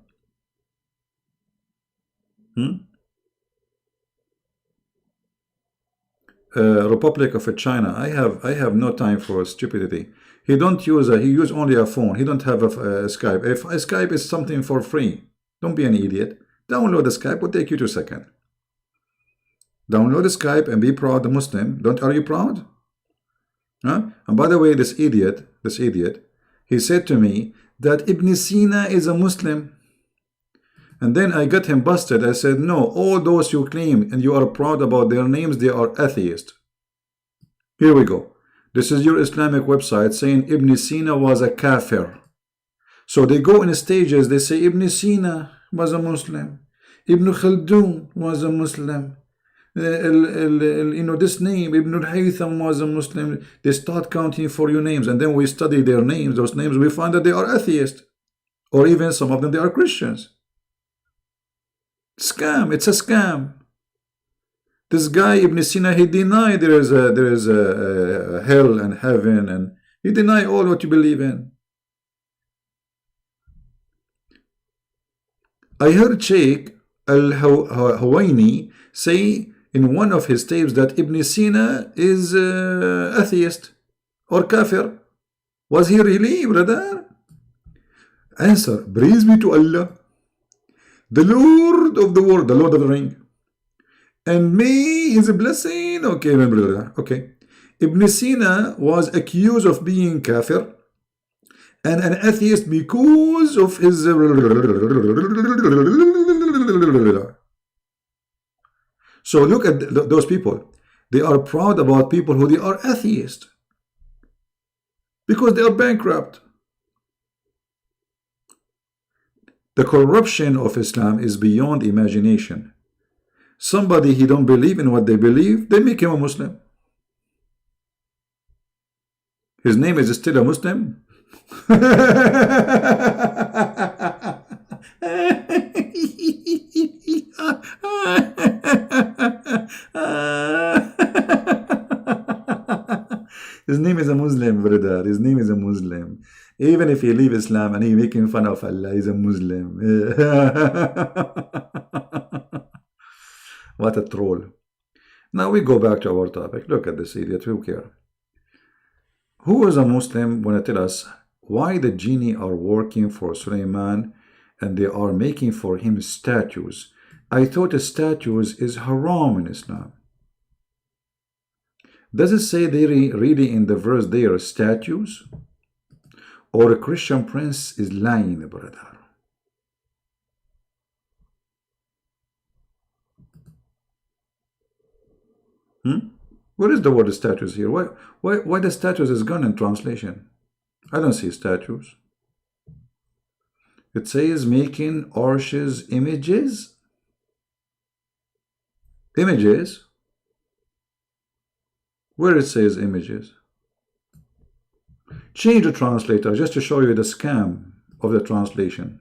Republic of China. I have no time for stupidity. He don't use he use only a phone. He don't have a Skype. If a Skype is something for free, don't be an idiot. Download the Skype. Will take you 2 seconds. Download the Skype and be proud, the Muslim. Are you proud? Huh? And by the way, this idiot, he said to me that Ibn Sina is a Muslim. And then I got him busted. I said, no, all those you claim and you are proud about their names, they are atheists. Here we go. This is your Islamic website saying Ibn Sina was a kafir. So they go in stages. They say Ibn Sina was a Muslim. Ibn Khaldun was a Muslim. This name, Ibn al-Haytham was a Muslim. They start counting for you names. And then we study their names. Those names, we find that they are atheists. Or even some of them, they are Christians. Scam. It's a scam. This guy Ibn Sina, he denied there is a hell and heaven, and he denied all what you believe in. I heard Sheikh al-Huwaini say in one of his tapes that Ibn Sina is atheist or kafir. Was he really, brother? Answer: praise be to Allah, the Lord of the world, the Lord of the Ring. And may his blessing, okay, my brother, okay. Ibn Sina was accused of being kafir and an atheist because of his... So look at those people. They are proud about people who they are atheists because they are bankrupt. The corruption of Islam is beyond imagination. Somebody he don't believe in what they believe, they make him a Muslim. His name is still a Muslim. His name is a Muslim, brother. His name is a Muslim. Even if he leave Islam and he making fun of Allah, he's a Muslim. What a troll. Now we go back to our topic. Look at this idiot. Who cares? Who was a Muslim when I tell us why the genie are working for Sulaiman and they are making for him statues? I thought statues is haram in Islam. Does it say they really in the verse they are statues? Or a Christian prince is lying, brother? Where is the word statues here? Why the statues is gone in translation? I don't see statues. It says making arches images. Images? Where it says images? Change the translator just to show you the scam of the translation.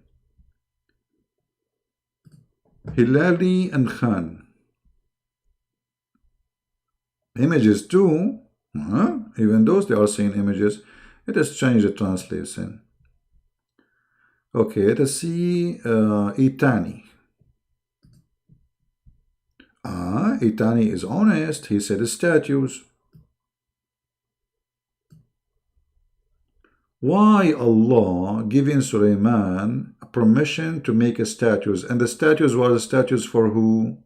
Hilali and Khan. Images too. Even those they are saying images. Let us change the translation. Okay, let us see Itani. Itani is honest. He said statues. Why Allah giving Sulaiman permission to make statues? And the statues were the statues for who?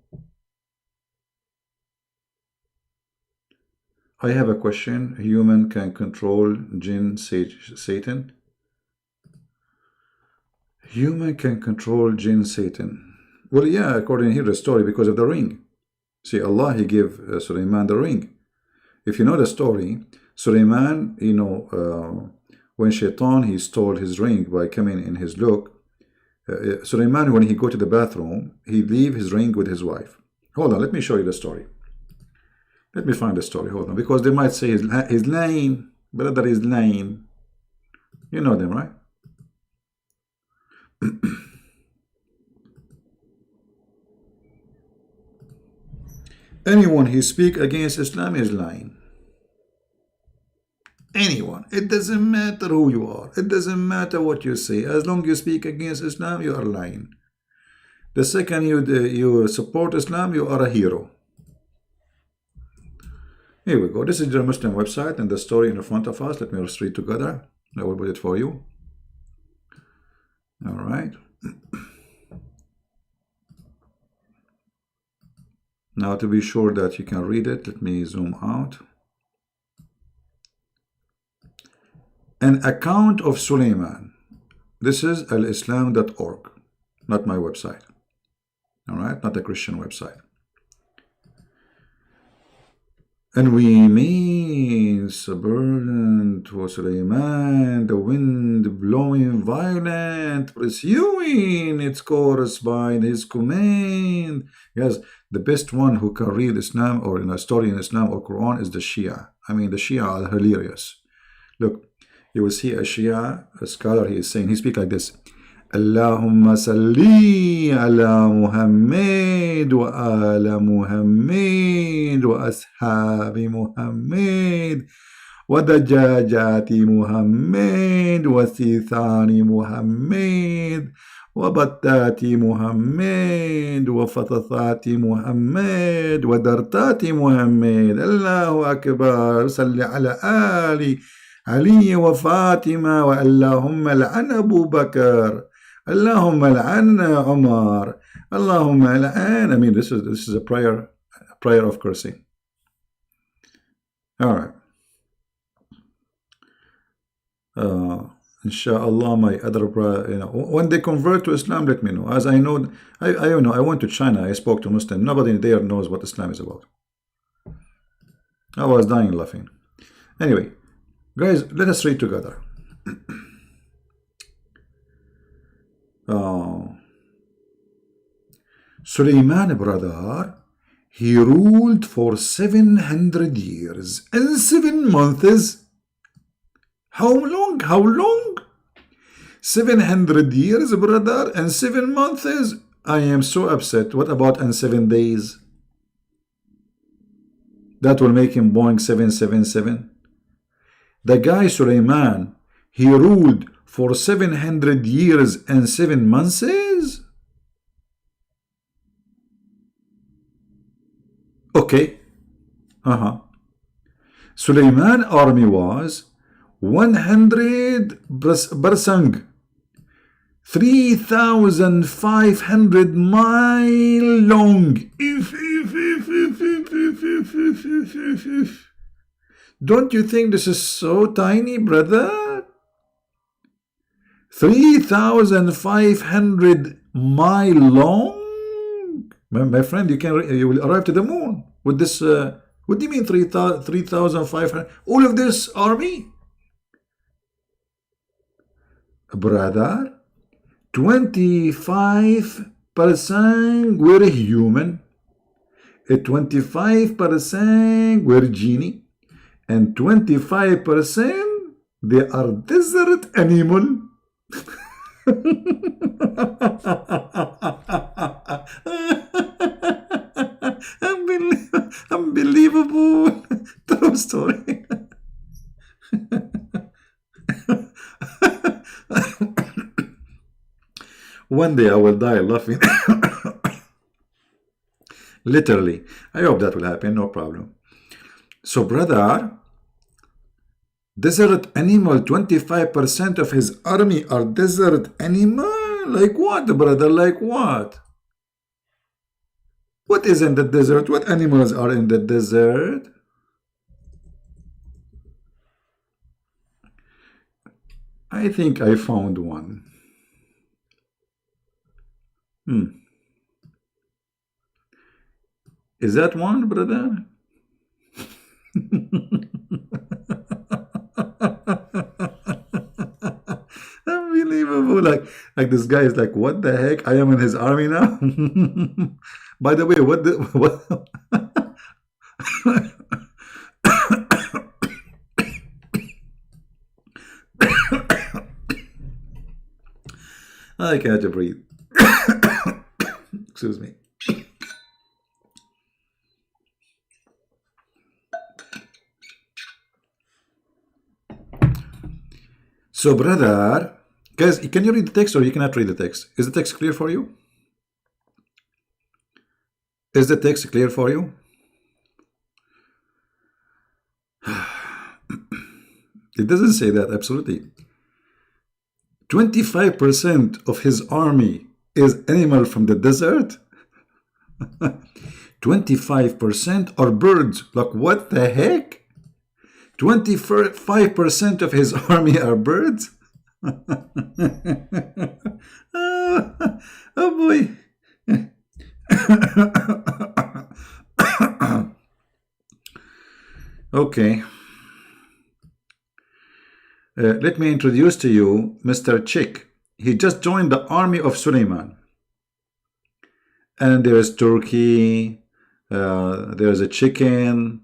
I have a question. Human can control jinn, Satan? Human can control jinn, Satan. Well, yeah, according here the story, because of the ring. See, Allah, he gave Sulaiman the ring. If you know the story, Sulaiman, when Shaitan, he stole his ring by coming in his look. Sulaiman, when he go to the bathroom, he leave his ring with his wife. Hold on, let me show you the story. Let me find the story, hold on, because they might say he's lying, brother is lying. You know them, right? Anyone who speak against Islam is lying. Anyone. It doesn't matter who you are. It doesn't matter what you say. As long as you speak against Islam, you are lying. The second you support Islam, you are a hero. Here we go. This is the Muslim website and the story in front of us. Let me just read together. I will put it for you. All right. Now, to be sure that you can read it, let me zoom out. an account of Suleiman. This is alislam.org, not my website. All right, not a Christian website. And we made a burden to Suleiman, the wind blowing violent, pursuing its course by his command. Yes, the best one who can read Islam or in a story in Islam or Quran is the Shia. I mean, the Shia are hilarious. Look, you will see a Shia, a scholar, he is saying, he speaks like this. Allahumma salli ala Muhammad wa ala Muhammad wa ashabi Muhammad wa dajajati Muhammad wa sithani Muhammad wa battati Muhammad wa fatathati Muhammad wa dartati Muhammad. Allahu Akbar. Salli ala Ali علي وفاطمة اللهم لعن أبو بكر اللهم لعن عمر اللهم لعن. I mean, this is a prayer of cursing. All right. Inshallah, my other when they convert to Islam, let me know. As I know, I went to China. I spoke to Muslim. Nobody there knows what Islam is about. I was dying laughing. Anyway. Guys, let us read together. Suleiman, brother, he ruled for 700 years and 7 months. How long? How long? 700 years, brother, and 7 months. I am so upset. What about and 7 days? That will make him Boeing 777. The guy Suleiman, he ruled for 700 years and 7 months? Okay. Suleiman army was 100 Barsang, 3,500 mile long. Don't you think this is so tiny, brother? 3,500 mile long? My friend, you will arrive to the moon with this. What do you mean 3,500? All of this army? Brother, 25% were human, 25% were genie, and 25% they are desert animal. Unbelievable. True story. One day I will die laughing. Literally. I hope that will happen, no problem. So, brother, desert animal, 25% of his army are desert animal? Like what, brother? Like what? What is in the desert? What animals are in the desert? I think I found one. Is that one, brother? Unbelievable. Like this guy is like, what the heck? I am in his army now. By the way, what I can't breathe. Excuse me. So, brother, guys, can you read the text or you cannot read the text? Is the text clear for you? Is the text clear for you? It doesn't say that, absolutely. 25% of his army is animal from the desert. 25% are birds. Like, what the heck? 25% of his army are birds? Oh boy. Okay. Let me introduce to you Mr. Chick. He just joined the army of Suleiman. And there's turkey, there's a chicken.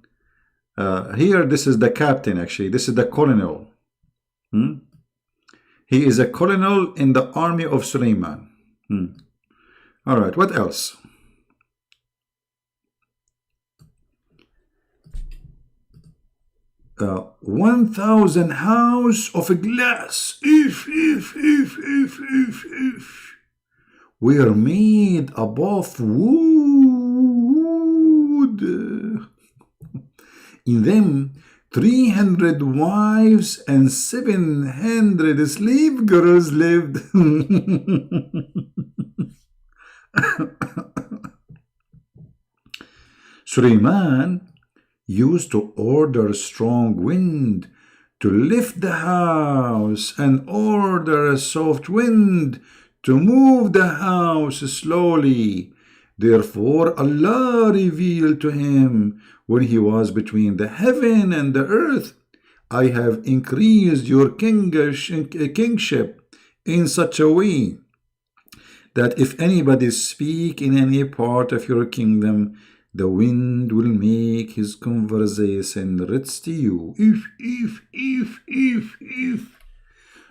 Here, this is the captain, actually. This is the colonel. He is a colonel in the army of Suleiman. All right, what else? Uh, 1,000 house of glass. If. Were made above wood. In them, 300 wives and 700 slave girls lived. Suleiman used to order strong wind to lift the house and order a soft wind to move the house slowly. Therefore Allah revealed to him when he was between the heaven and the earth, I have increased your kingship in such a way that if anybody speak in any part of your kingdom, the wind will make his conversation reach to you. If.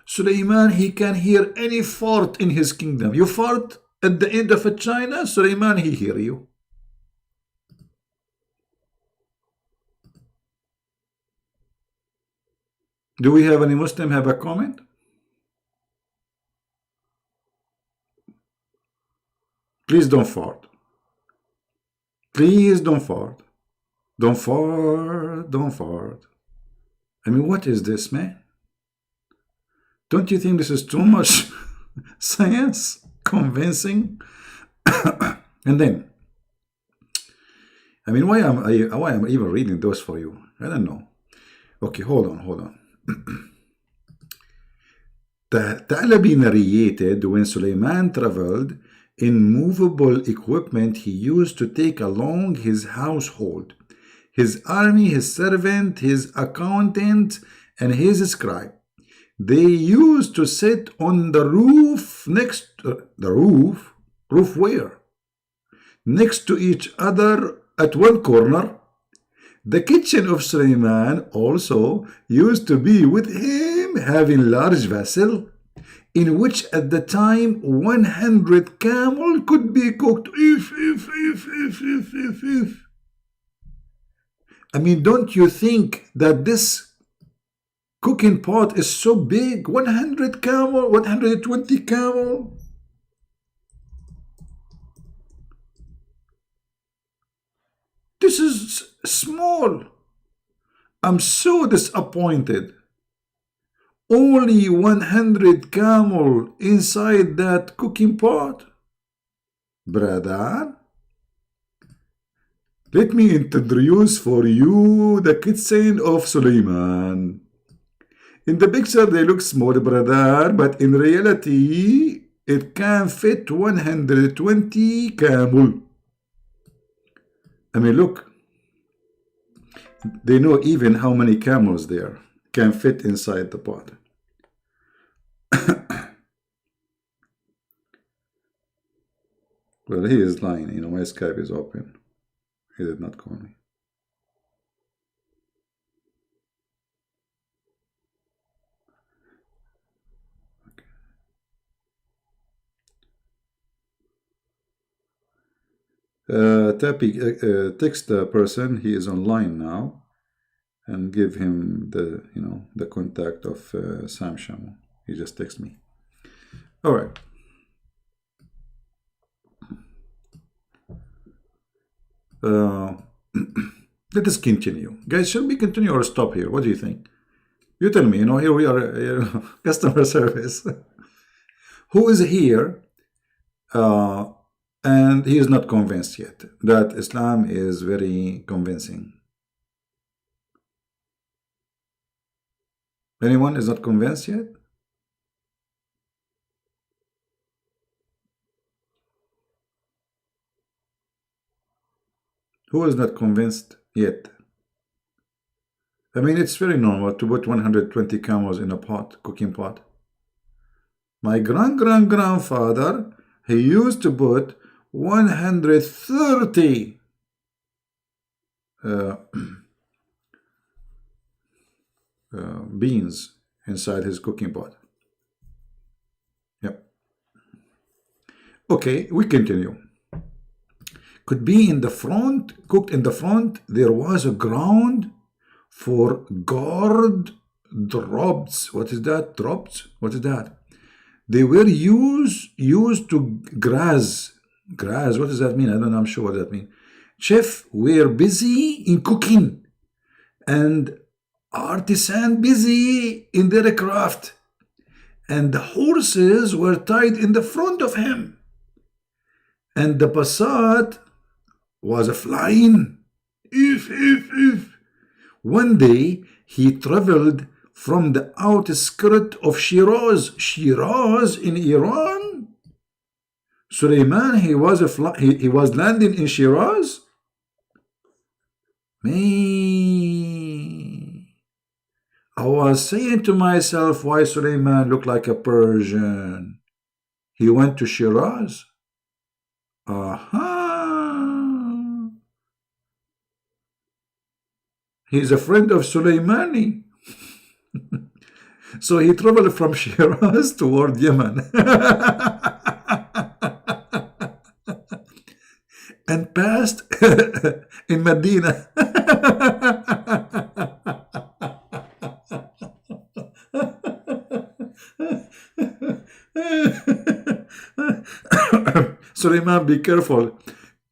Suleiman, he can hear any fart in his kingdom. You fart at the end of a China, Suleiman, he hear you. Do we have any Muslim have a comment? Please don't fart. Please don't fart. Don't fart. Don't fart. I mean, what is this, man? Don't you think this is too much science? Convincing? And then, I mean, why am I even reading those for you? I don't know. Okay, hold on. The Talabi narrated when Suleiman traveled, in movable equipment he used to take along his household, his army, his servant, his accountant, and his scribe. They used to sit on the roof roof where? Next to each other at one corner. The kitchen of Suleiman also used to be with him, having large vessel, in which at the time 100 camel could be cooked. If. I mean, don't you think that this cooking pot is so big? 100 camel, 120 camel. This is small. I'm so disappointed. Only 100 camel inside that cooking pot. Brother, let me introduce for you the kitchen of Suleiman. In the picture they look small, brother, but in reality it can fit 120 camel. I mean, look, they know even how many camels there can fit inside the pot. Well, he is lying. You know, my Skype is open. He did not call me. Text the person, he is online now, and give him the the contact of Sam Shamu. He just texted me. All right. Let us continue, guys. Should we continue or stop here? What do you think? You tell me. Here we are, customer service. Who is here? And he is not convinced yet. That Islam is very convincing. Anyone is not convinced yet? Who is not convinced yet? I mean, it's very normal to put 120 camels in a pot, cooking pot. My grandfather, he used to put 130 uh, beans inside his cooking pot. Yep. Okay, we continue. Could be in the front, cooked in the front. There was a ground for gourd drops. What is that? Drops? What is that? They were used to graze. Graze, what does that mean? I don't know, I'm sure what that means. Chefs were busy in cooking and artisan busy in their craft. And the horses were tied in the front of him. And the Passat was flying. If. One day he traveled from the outskirts of Shiraz in Iran. Suleiman, he was landing in Shiraz. Me, I was saying to myself, why Suleiman looked like a Persian? He went to Shiraz. Aha! He's a friend of Suleimani. So he traveled from Shiraz toward Yemen. And passed in Medina. Suleiman, be careful.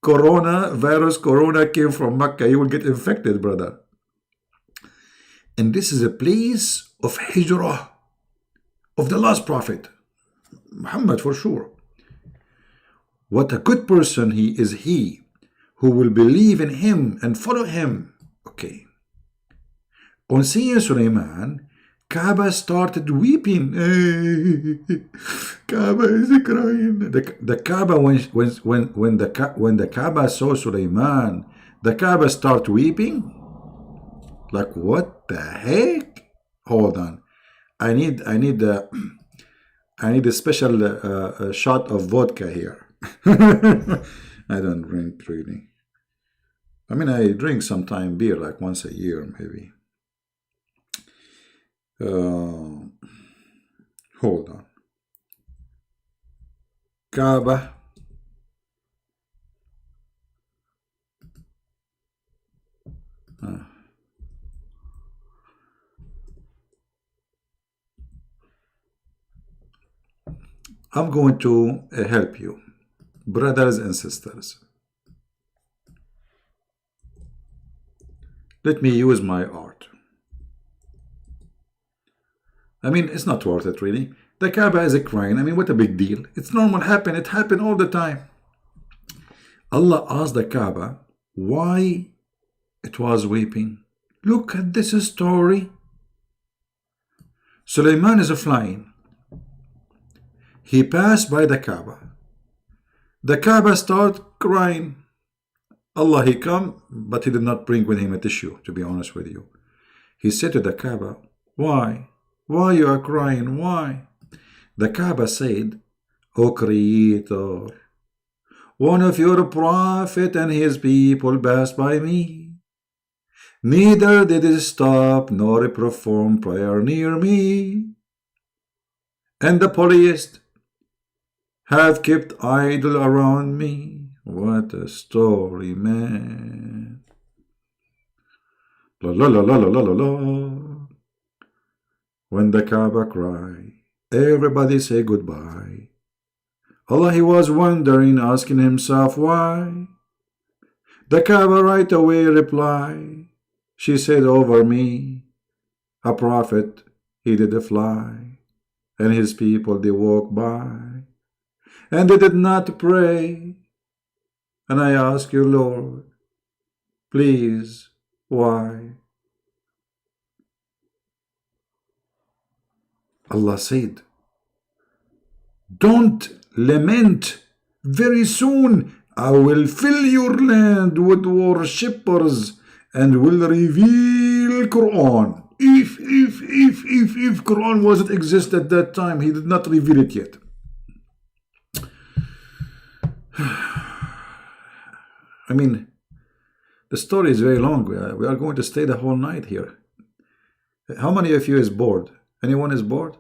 Corona came from Mecca. You will get infected, brother. And this is a place of hijrah of the last prophet, Muhammad, for sure. What a good person he is, he who will believe in him and follow him. Okay. On seeing Suleiman, Kaaba started weeping. Kaaba is crying. The Kaaba, when the Kaaba saw Suleiman, the Kaaba started weeping. Like, what the heck? Hold on. I need a special shot of vodka here. I don't drink really. I mean, I drink sometime beer, like once a year, maybe. Hold on. Kaaba. I'm going to help you, brothers and sisters. Let me use my art. I mean, it's not worth it, really. The Kaaba is a crime. I mean, what a big deal. It's normal, it happened all the time. Allah asked the Kaaba why it was weeping. Look at this story. Suleiman is flying. He passed by the Kaaba. The Kaaba started crying. Allah, he come, but he did not bring with him a tissue, to be honest with you. He said to the Kaaba, why? Why you are crying? Why? The Kaaba said, O Creator, one of your prophet and his people passed by me. Neither did he stop nor perform prayer near me. And the polytheists have kept idol around me. What a story, man. La la la la la la la la. When the Kaaba cried, everybody say goodbye. Allah, he was wondering, asking himself why. The Kaaba right away replied. She said over me, a prophet, he did fly, and his people they walk by, and they did not pray. And I ask you, Lord, please, why? Allah said, don't lament. Very soon I will fill your land with worshippers and will reveal Quran. If Quran wasn't exist at that time, he did not reveal it yet. I mean, the story is very long. We are going to stay the whole night here. How many of you is bored? Anyone is bored?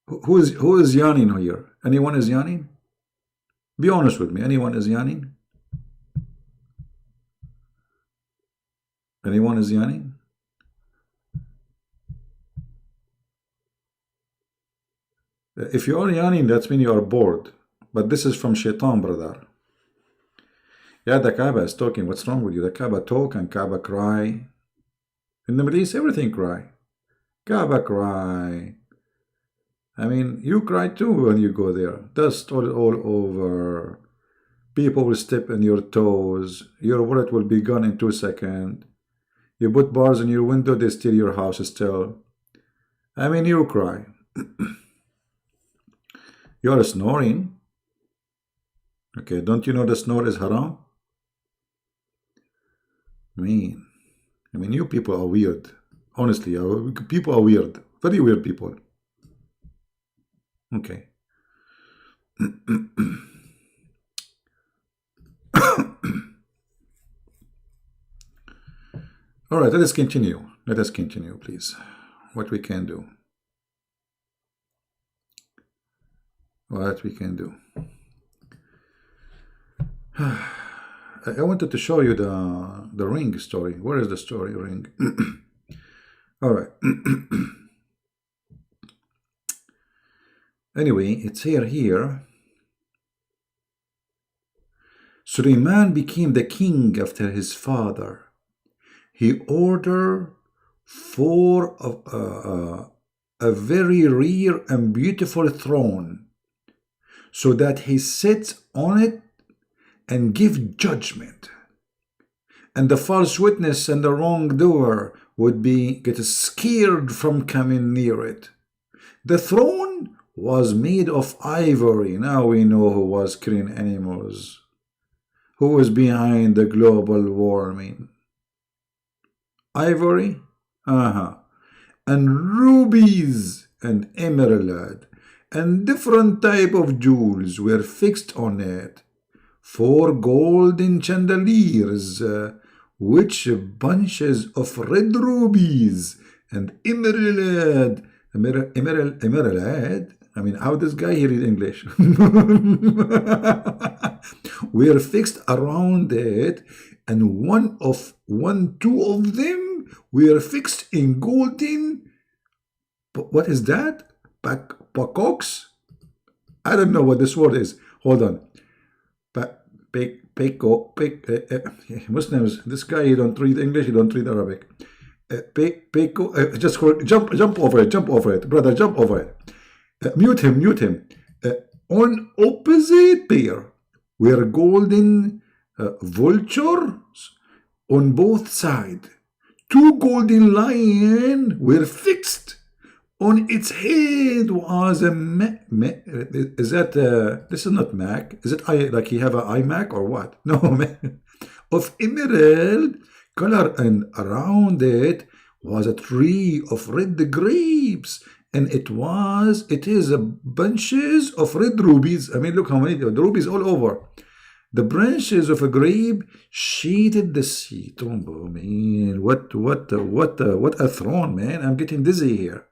Who is yawning here? Anyone is yawning? Be honest with me. Anyone is yawning? Anyone is yawning? If you are yawning, that means you are bored. But this is from Shaitan, brother. Yeah, the Kaaba is talking. What's wrong with you? The Kaaba talk and Kaaba cry. In the Middle East, everything cry. Kaaba cry. I mean, you cry too when you go there. Dust all over. People will step on your toes. Your wallet will be gone in 2 seconds. You put bars in your window, they steal your house still. I mean, you cry. You are snoring. Okay, don't you know the snore is haram? I mean, you people are weird. Honestly, people are weird. Very weird people. Okay. All right, let us continue. Let us continue, please. What we can do. What we can do. I wanted to show you the ring story. Where is the story ring? All right. Anyway, it's here. Suleiman became the king after his father. He ordered for a very rare and beautiful throne, so that he sits on it and give judgment. And the false witness and the wrongdoer would get scared from coming near it. The throne was made of ivory. Now we know who was killing animals. Who was behind the global warming? Ivory? And rubies and emerald and different type of jewels were fixed on it. 4 golden chandeliers, which bunches of red rubies and emerald. I mean, how this guy here read English? Were fixed around it, and two of them were fixed in golden. What is that? Peacocks? I don't know what this word is. Hold on. Muslims, this guy, he don't read English, he don't read Arabic. Just jump over it, brother, jump over it. Mute him. On opposite pair were golden vultures on both sides. 2 golden lions were fixed. On its head was a is that this is not Mac? Is it like he have an iMac or what? No, of emerald color, and around it was a tree of red grapes, and it is bunches of red rubies. I mean, look how many the rubies all over. The branches of a grape shaded the sea. Oh man, what a throne, man! I'm getting dizzy here.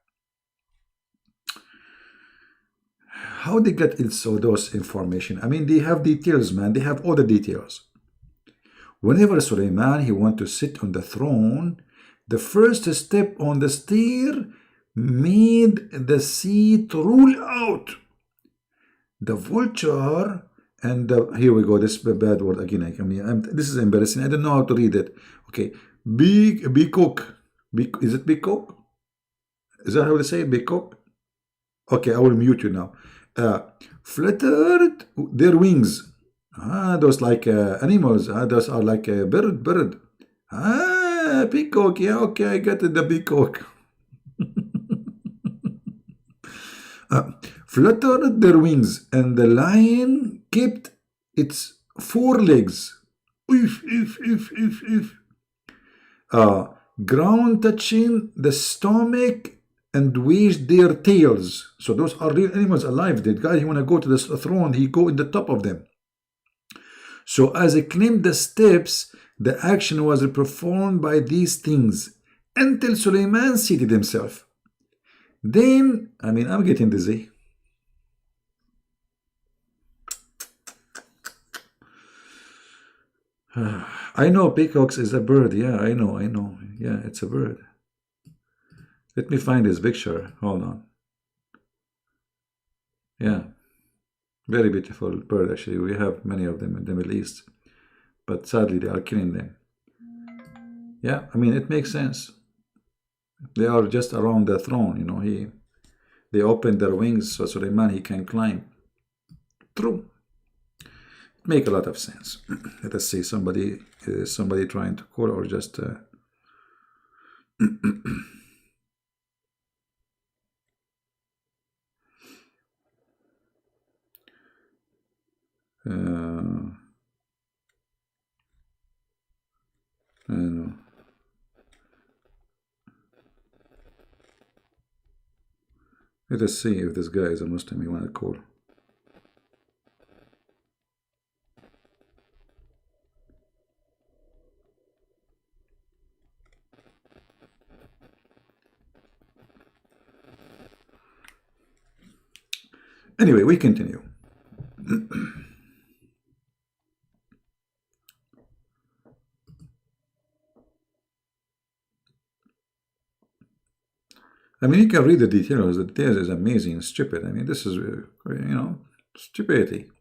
How they get also those information? I mean, they have details, man. They have all the details. Whenever Suleiman, he want to sit on the throne, the first step on the stair made the sea to roll out. The vulture and here we go. This is a bad word again. I mean, this is embarrassing. I don't know how to read it. Okay, peacock. Is it peacock? Is that how they say it? Peacock? Okay, I will mute you now. Fluttered their wings. Those like animals. Those are like a bird. Peacock. Yeah, okay, I got it. The peacock. fluttered their wings, and the lion kept its four legs. If. Ground touching the stomach and waged their tails. So those are real animals alive. The guy, he want to go to the throne, he go in the top of them. So as he climbed the steps, the action was performed by these things until Suleiman seated himself. Then, I'm getting dizzy. I know peacocks is a bird. Yeah, I know. Yeah, it's a bird. Let me find his picture. Hold on. Yeah, very beautiful bird actually. We have many of them in the Middle East, but sadly they are killing them. Yeah, it makes sense. They are just around the throne, they open their wings so Suleiman he can climb. True. Make a lot of sense. Let us see somebody trying to call or just I don't know. Let us see if this guy is a Muslim you want to call. Anyway, we continue. You can read the details. The details is amazing, stupid. This is, stupidity.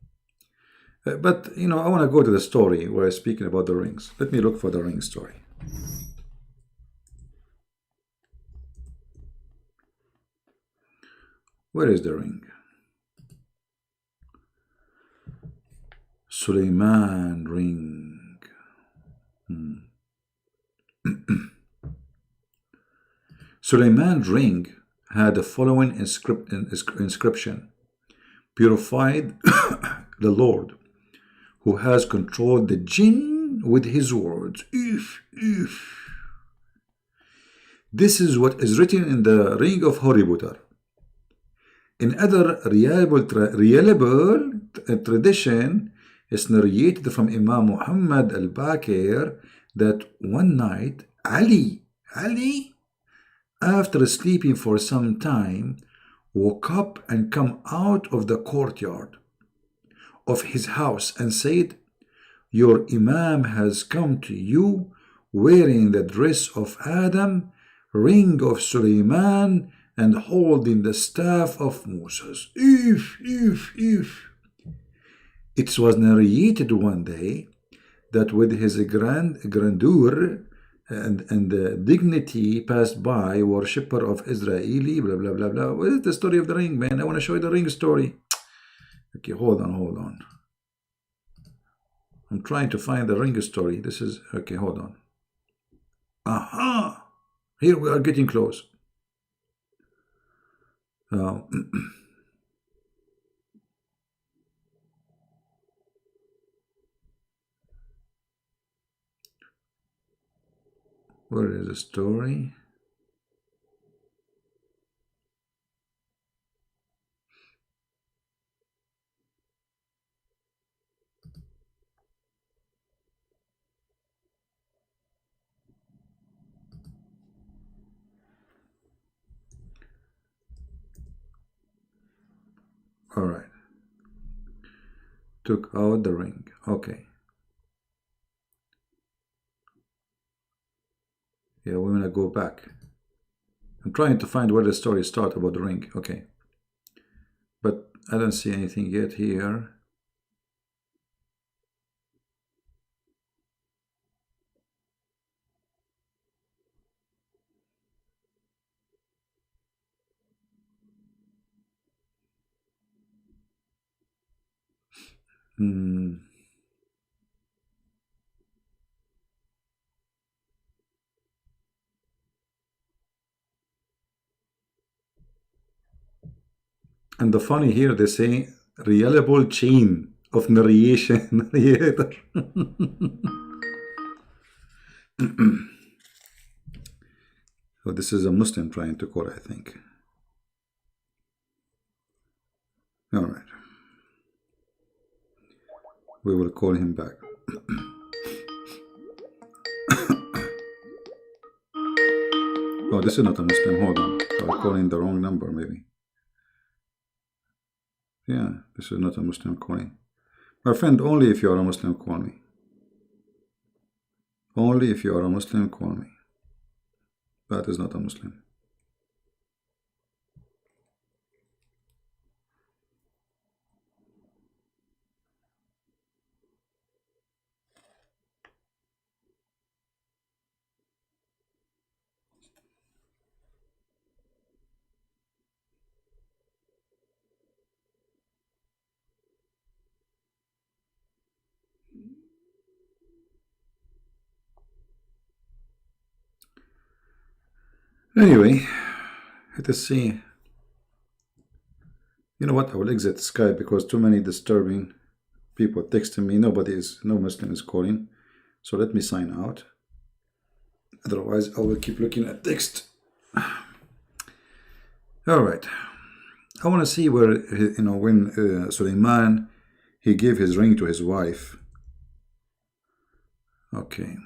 But, I want to go to the story where I'm speaking about the rings. Let me look for the ring story. Where is the ring? Suleiman ring. Suleiman's ring had the following inscription: Purified the Lord, who has controlled the jinn with his words. This is what is written in the ring of Harry Potter. In other reliable tradition, is narrated from Imam Muhammad al-Baqir that one night Ali, after sleeping for some time, woke up and come out of the courtyard of his house and said, "Your Imam has come to you wearing the dress of Adam, ring of Suleiman, and holding the staff of Moses." It was narrated one day that with his grandeur and the dignity passed by worshipper of Israeli, blah, blah, blah, blah. What is the story of the ring, man? I want to show you the ring story. Okay, hold on. I'm trying to find the ring story. This is, okay, hold on. Aha! Here we are getting close. Where is the story? All right. Took out the ring. Okay. Yeah, we're gonna go back. I'm trying to find where the story starts about the ring. Okay. But I don't see anything yet here. And the funny here, they say reliable chain of narration. Narrator. So this is a Muslim trying to call, I think. All right. We will call him back. Oh, this is not a Muslim. Hold on. I'm calling the wrong number, maybe. Yeah, this is not a Muslim calling. My friend, only if you are a Muslim, call me. Only if you are a Muslim, call me. That is not a Muslim. Anyway, let us see. You know what? I will exit Skype because too many disturbing people texting me. No Muslim is calling. So let me sign out. Otherwise, I will keep looking at text. All right. I want to see where, when Suleiman, he gave his ring to his wife. Okay.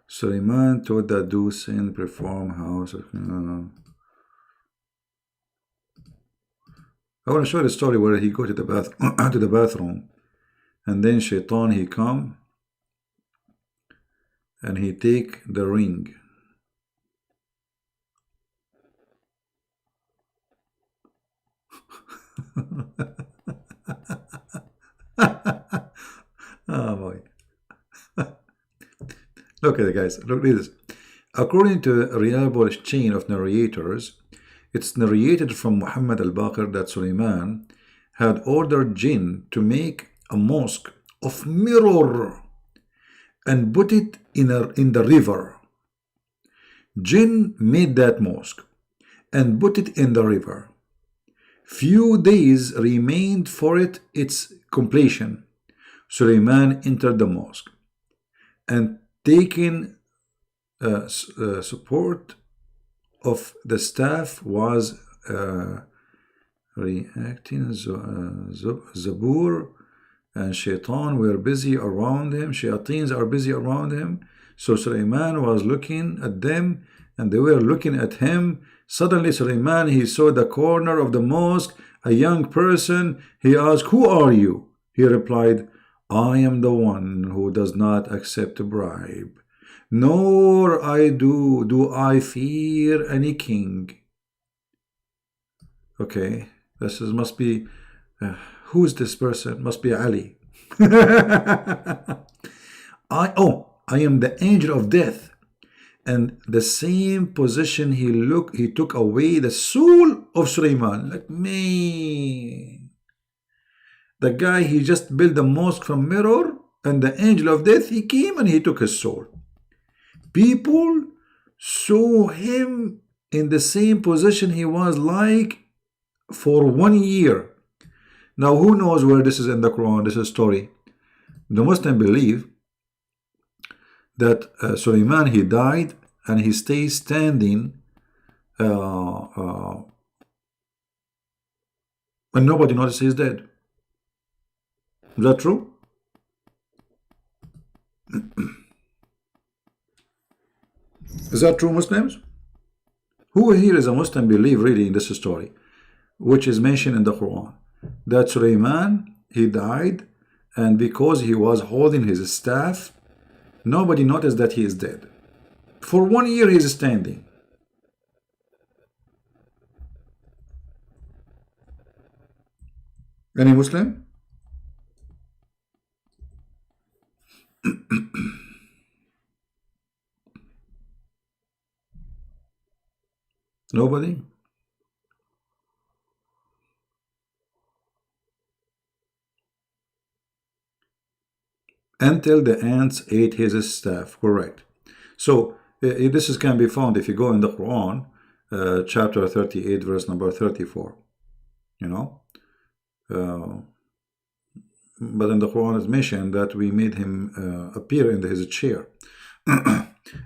Suleiman told the Dusin perform house. I want to show the story where he go to the bathroom, and then Shaitan he come and he take the ring. Oh boy. Look at it, guys. Look at this. According to a reliable chain of narrators, it's narrated from Muhammad al-Baqir that Suleiman had ordered jinn to make a mosque of mirror and put it in the river. Jinn made that mosque and put it in the river. Few days remained for its completion. Suleiman entered the mosque and taking support of the staff was reacting. Zabur and Shaitan were busy around him. Shayateens are busy around him. So Suleiman was looking at them and they were looking at him. Suddenly Suleiman, he saw the corner of the mosque, a young person. He asked, "Who are you?" He replied, "I am the one who does not accept a bribe, nor do I fear any king." Okay, this must be, who is this person? Must be Ali. I am the angel of death. And the same position he took away the soul of Suleiman. Like, man, the guy, he just built the mosque from mirror, and the angel of death, he came and he took his soul. People saw him in the same position he was like for 1 year. Now, who knows where this is in the Quran? This is a story. The Muslims believe that Suleiman, he died and he stays standing and nobody notices he's dead. Is that true? Is that true, Muslims? Who here is a Muslim believe really in this story, which is mentioned in the Quran, that Suleiman, he died, and because he was holding his staff, nobody noticed that he is dead. For 1 year he is standing. Any Muslim? Nobody? until the ants ate his staff. Correct. So can be found if you go in the Quran, chapter 38, verse number 34. You know, but in the Quran it's mentioned that we made him appear in his chair.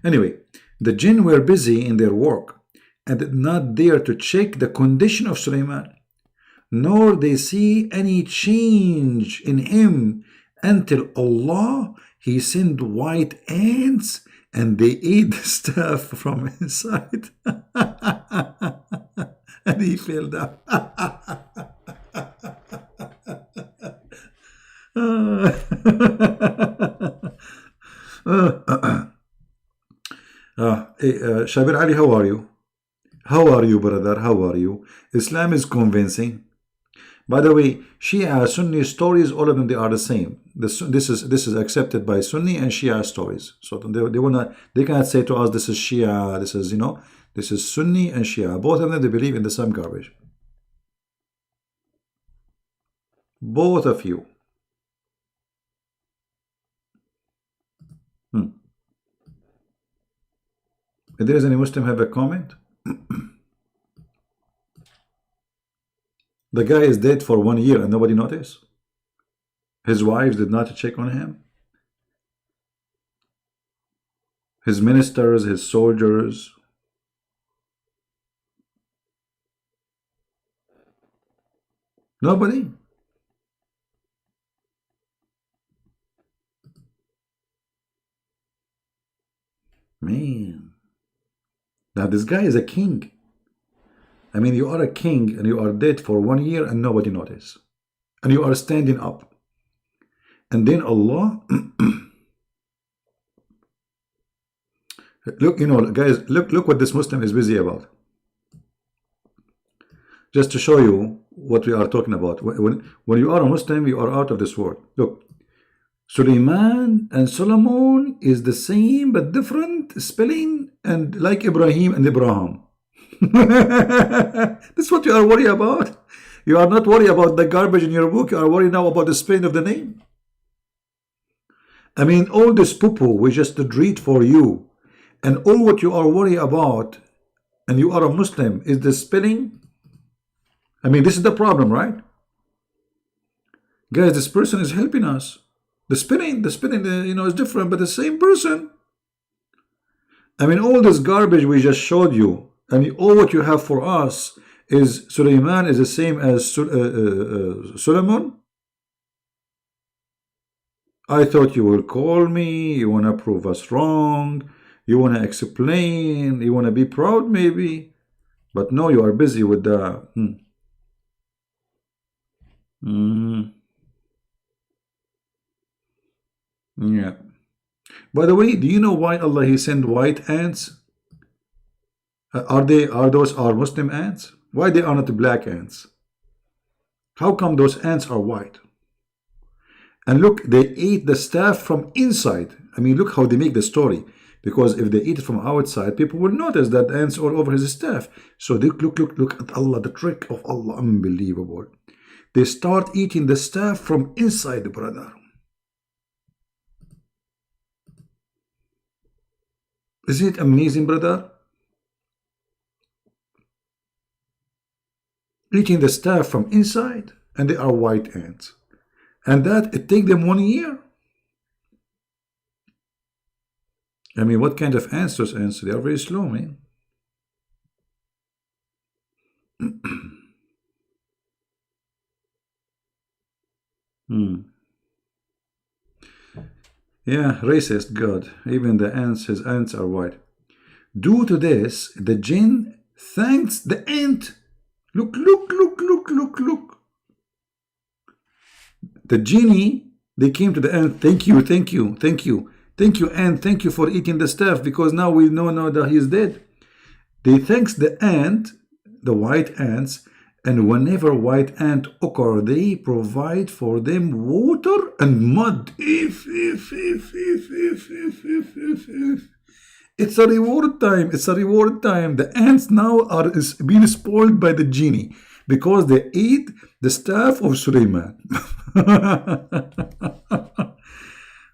Anyway, the jinn were busy in their work and did not dare to check the condition of Sulaiman, nor they see any change in him until Allah, He sent white ants and they ate the staff from inside. And he fell down. Shabir Ali, how are you? How are you, brother? How are you? Islam is convincing. By the way, Shia, Sunni stories, all of them, they are the same. This is accepted by Sunni and Shia stories. So they cannot say to us, this is Shia, this is, this is Sunni and Shia. Both of them, they believe in the same garbage. Both of you. If there is any Muslim have a comment? The guy is dead for 1 year and nobody noticed. His wives did not check on him. His ministers, his soldiers. Nobody. Man. Now this guy is a king. I mean, you are a king and you are dead for 1 year and nobody noticed. And you are standing up. And then Allah, look, guys, look what this Muslim is busy about. Just to show you what we are talking about. When you are a Muslim, you are out of this world. Look, Suleiman and Solomon is the same but different spelling, and like Ibrahim and Abraham. This is what you are worried about. You are not worried about the garbage in your book. You are worried now about the spelling of the name. I mean, all this poo-poo we just read for you, and all what you are worried about, and you are a Muslim, is the spelling. I mean, this is the problem, right? Guys, this person is helping us. The spelling, is different, but the same person. I mean, all this garbage we just showed you, and all what you have for us is Suleiman is the same as Solomon. I thought you will call me, you want to prove us wrong, you want to explain, you want to be proud maybe, but no, you are busy with the... Yeah. By the way, do you know why Allah He sent white ants? Are those Muslim ants? Why they are not black ants? How come those ants are white? And look, they ate the staff from inside. I mean, look how they make the story. Because if they eat it from outside, people will notice that ants all over his staff. So look at Allah, the trick of Allah, unbelievable. They start eating the staff from inside, brother. Isn't it amazing, brother? Eating the staff from inside, and they are white ants. And that, it takes them 1 year. I mean, what kind of ants those ants? They are very slow, man. Yeah, racist God. Even the ants, his ants are white. Due to this, the jinn thanks the ant. Look. The genie, they came to the ant. Thank you, ant. Thank you for eating the staff, because now we know now that he is dead. They thanks the ant, the white ants, and whenever white ant occur, they provide for them water and mud. If. It's a reward time. The ants now are being spoiled by the genie because they ate the staff of Suleiman.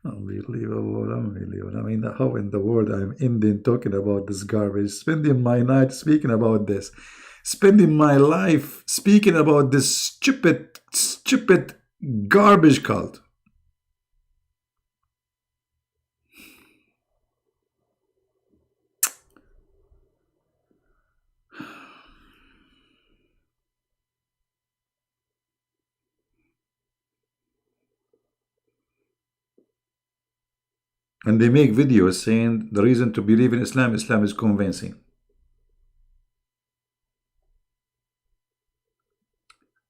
Unbelievable, unbelievable. I mean, how in the world I'm Indian talking about this garbage, spending my night speaking about this, spending my life speaking about this stupid, stupid garbage cult. And they make videos saying the reason to believe in Islam, Islam is convincing.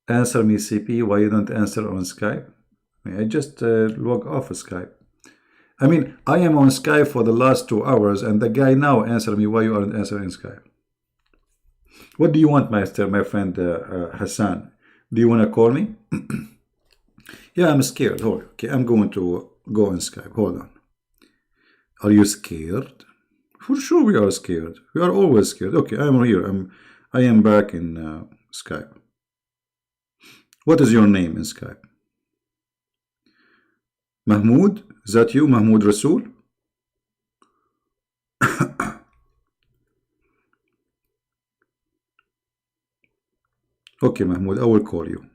Answer me, CP, why you don't answer on Skype? I just log off Skype. I mean, I am on Skype for the last 2 hours, and the guy now answer me why you aren't answering Skype. What do you want, Master, my friend Hassan? Do you want to call me? Yeah, I'm scared. Hold on. Okay, I'm going to go on Skype. Hold on. Are you scared? For sure we are scared. We are always scared. Okay, I'm here. I am back in Skype. What is your name in Skype? Mahmoud? Is that you, Mahmoud Rasul? Okay, Mahmoud, I will call you.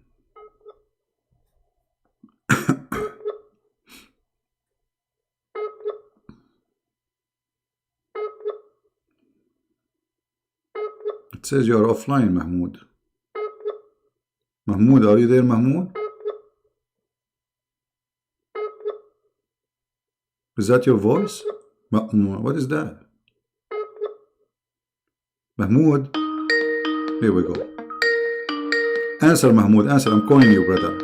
It says you are offline, Mahmoud. Mahmoud, are you there, Mahmoud? Is that your voice? What is that? Mahmoud? Here we go. Answer, Mahmoud, answer. I'm calling you, brother.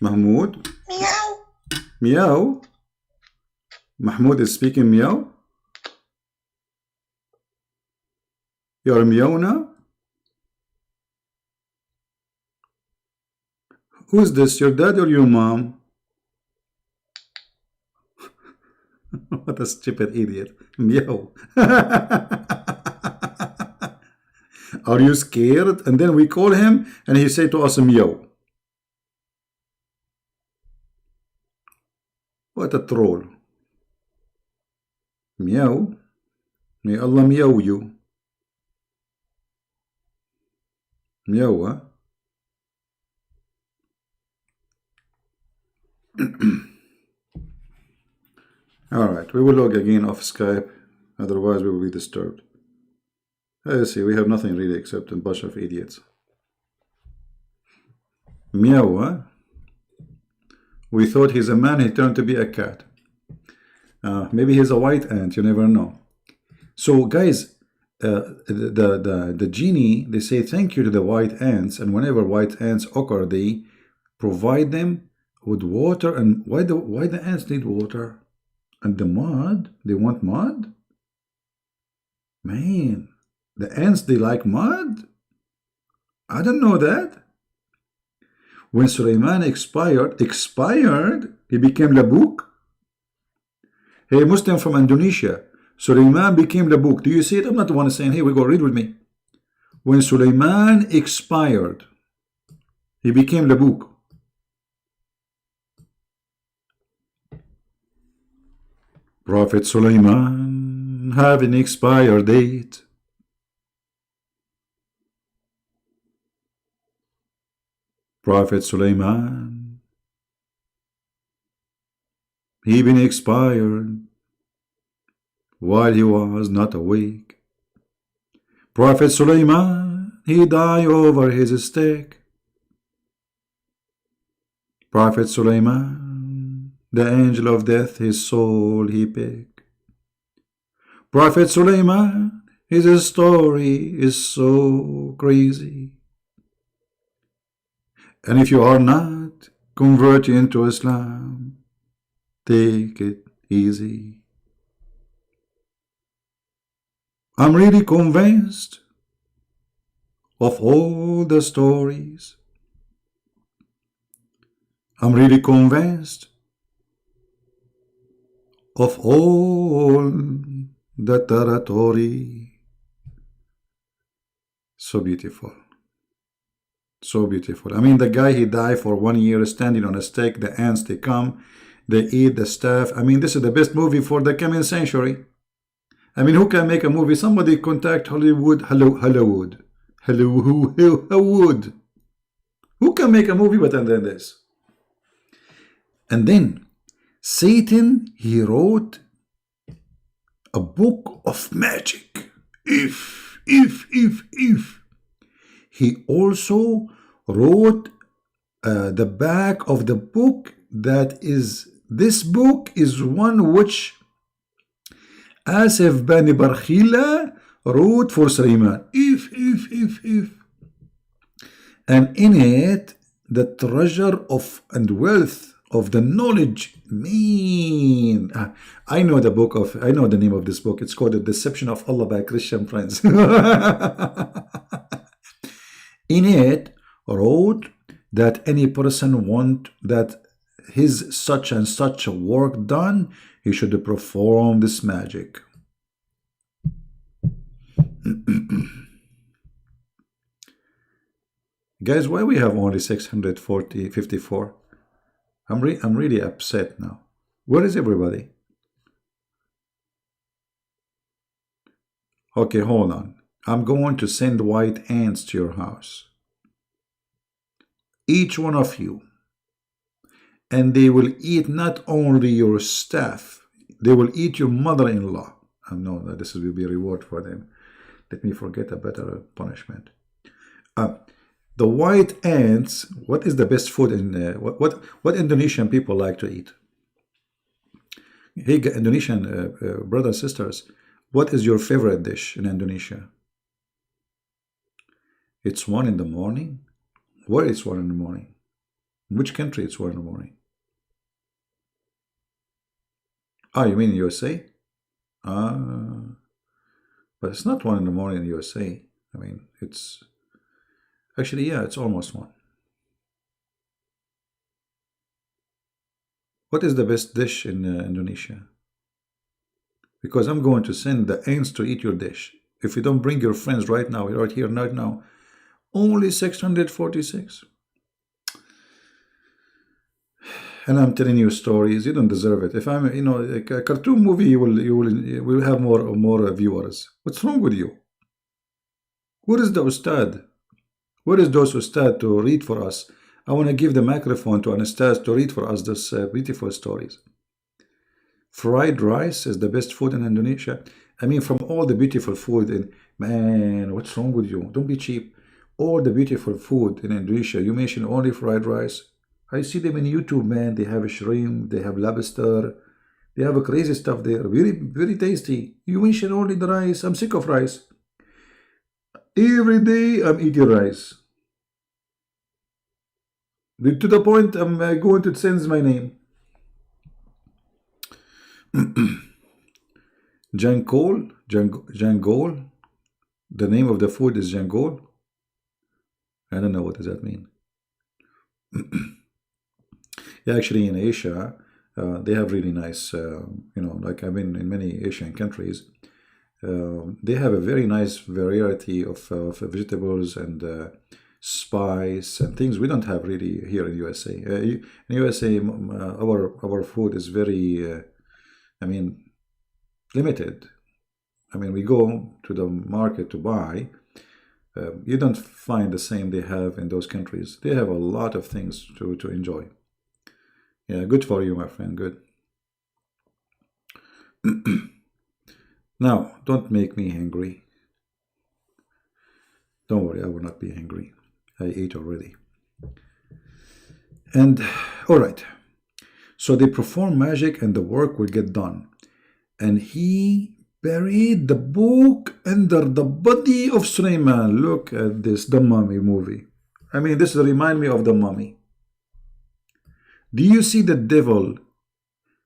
Mahmoud? Meow. Meow? Mahmoud is speaking meow? You're a meow now? Who is this, your dad or your mom? What a stupid idiot. Meow. Are you scared? And then we call him and he say to us meow. What a troll. Meow. May Allah meow you. Meow, huh? Alright, we will log again off Skype, otherwise we will be disturbed. I see, we have nothing really except a bunch of idiots. Meow, huh? We thought he's a man, he turned to be a cat. Maybe he's a white ant, you never know. So guys, the genie, they say thank you to the white ants, and whenever white ants occur, they provide them with water. And why the ants need water? And the mud? They want mud? Man, the ants, they like mud? I don't know that. When Sulaiman expired, he became Labuk. Hey, Muslim from Indonesia, Sulaiman became Labuk. Do you see it? I'm not the one saying, here we go, read with me. When Sulaiman expired, he became Labuk. Prophet Sulaiman have an expired date. Prophet Sulaiman, he been expired while he was not awake. Prophet Sulaiman, he died over his stick. Prophet Sulaiman, the angel of death, his soul he picked. Prophet Sulaiman, his story is so crazy. And if you are not converted into Islam, take it easy. I'm really convinced of all the stories. I'm really convinced of all the territory. So beautiful. So beautiful. I mean, the guy, he died for 1 year standing on a stake. The ants, they come, they eat the stuff. I mean, this is the best movie for the coming century. I mean, who can make a movie? Somebody contact Hollywood. Hello, Hollywood. Hello, Hollywood. Who can make a movie better than this? And then Satan, he wrote a book of magic. If. He also wrote the back of the book, that is, this book is one which Asif Bani Barkhila wrote for Sulaiman. If. And in it, the treasure of and wealth of the knowledge. Mean, I know the name of this book. It's called The Deception of Allah by Christian Prince. In it, wrote that any person want that his such and such work done, he should perform this magic. Guys, why we have only 654? I'm really upset now. Where is everybody? Okay, hold on. I'm going to send white ants to your house. Each one of you. And they will eat not only your staff, they will eat your mother-in-law. I know that this will be a reward for them. Let me forget a better punishment. The white ants, what is the best food in what Indonesian people like to eat? Hey, Indonesian brothers and sisters, what is your favorite dish in Indonesia? It's 1 in the morning. Where is 1 in the morning? In which country it's 1 in the morning? Ah, you mean in USA? But it's not 1 in the morning in USA. I mean, it's actually, yeah, it's almost 1. What is the best dish in Indonesia? Because I'm going to send the ants to eat your dish. If you don't bring your friends right now, right here, right now, only 646. And I'm telling you stories. You don't deserve it. If I'm, a cartoon movie, you will have more viewers. What's wrong with you? Where is the ustad? Where is those ustad to read for us? I want to give the microphone to an ustad to read for us this beautiful stories. Fried rice is the best food in Indonesia. I mean, from all the beautiful food in, man, what's wrong with you? Don't be cheap. All the beautiful food in Indonesia, you mention only fried rice. I see them in YouTube, man. They have shrimp, they have lobster, they have a crazy stuff there. Very, very tasty. You mention only the rice. I'm sick of rice. Every day I'm eating rice. To the point I'm going to change my name. Jangol. The name of the food is Jangol. I don't know what does that mean. Yeah, actually in Asia, they have really nice, like I've been in many Asian countries. They have a very nice variety of vegetables and spice and things we don't have really here in USA. In USA, our food is very, limited. I mean, we go to the market to buy. You don't find the same they have in those countries. They have a lot of things to enjoy. Yeah, good for you, my friend, good. Now, don't make me angry. Don't worry, I will not be angry. I ate already. And, all right. So they perform magic and the work will get done. And he buried the book under the body of Sulaiman. Look at this, the Mummy movie. I mean, this reminds me of the Mummy. Do you see the devil?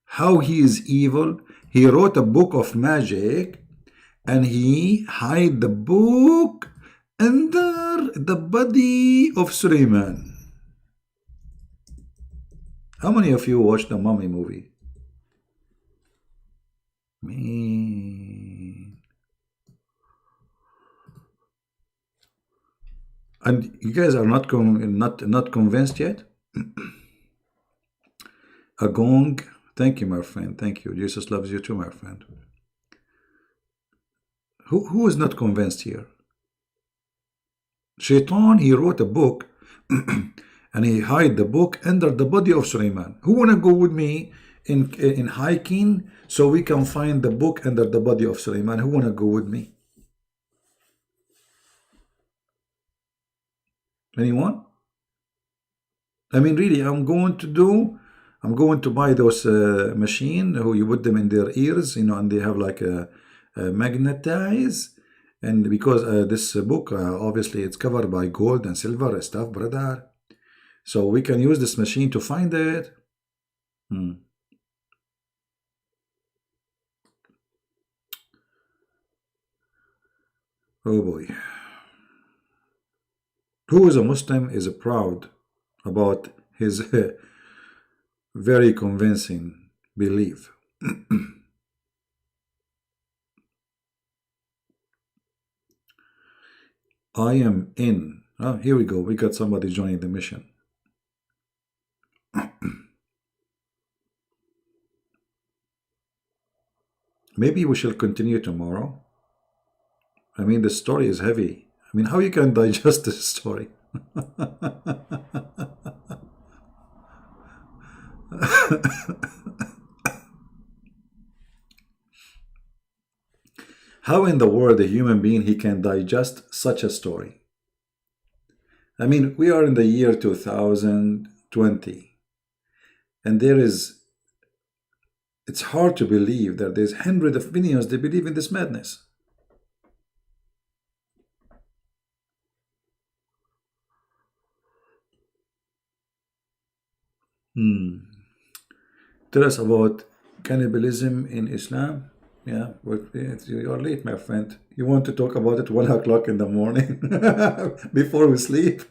How he is evil? He wrote a book of magic and he hid the book under the body of Sulaiman. How many of you watched the Mummy movie? Man. And you guys are not convinced yet? A gong. Thank you, my friend. Thank you. Jesus loves you too, my friend. Who is not convinced here? Shaitan, he wrote a book and he hid the book under the body of Sulaiman. Who wanna go with me in hiking so we can find the book under the body of Sulaiman? Who wanna go with me? Anyone? I mean, really, I'm going to buy those machine who you put them in their ears, and they have like a magnetize. And because this book, obviously, it's covered by gold and silver and stuff, brother. So we can use this machine to find it. Oh boy. Who is a Muslim is proud about his very convincing belief. I am in. Oh, here we go. We got somebody joining the mission. Maybe we shall continue tomorrow. I mean, the story is heavy. I mean, how you can digest this story? How in the world a human being he can digest such a story? I mean, we are in the year 2020, and it's hard to believe that there's hundreds of millions that believe in this madness. Tell us about cannibalism in Islam. Yeah, but you are late, my friend. You want to talk about it 1 o'clock in the morning before we sleep?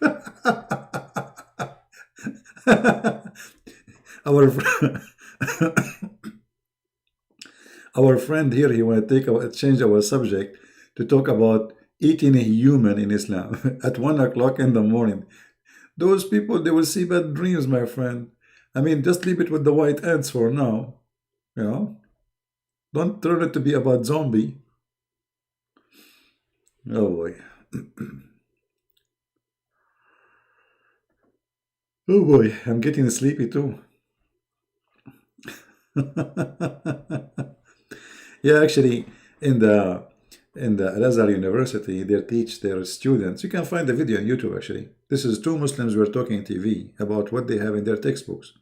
our our friend here, he want to change our subject to talk about eating a human in Islam at 1 o'clock in the morning. Those people, they will see bad dreams, my friend. I mean, just leave it with the white ants for now. You know, don't turn it to be about zombie. Oh boy. Oh boy, I'm getting sleepy too. Yeah, actually, in the Al-Azhar University, they teach their students. You can find the video on YouTube. Actually, this is two Muslims were talking TV about what they have in their textbooks.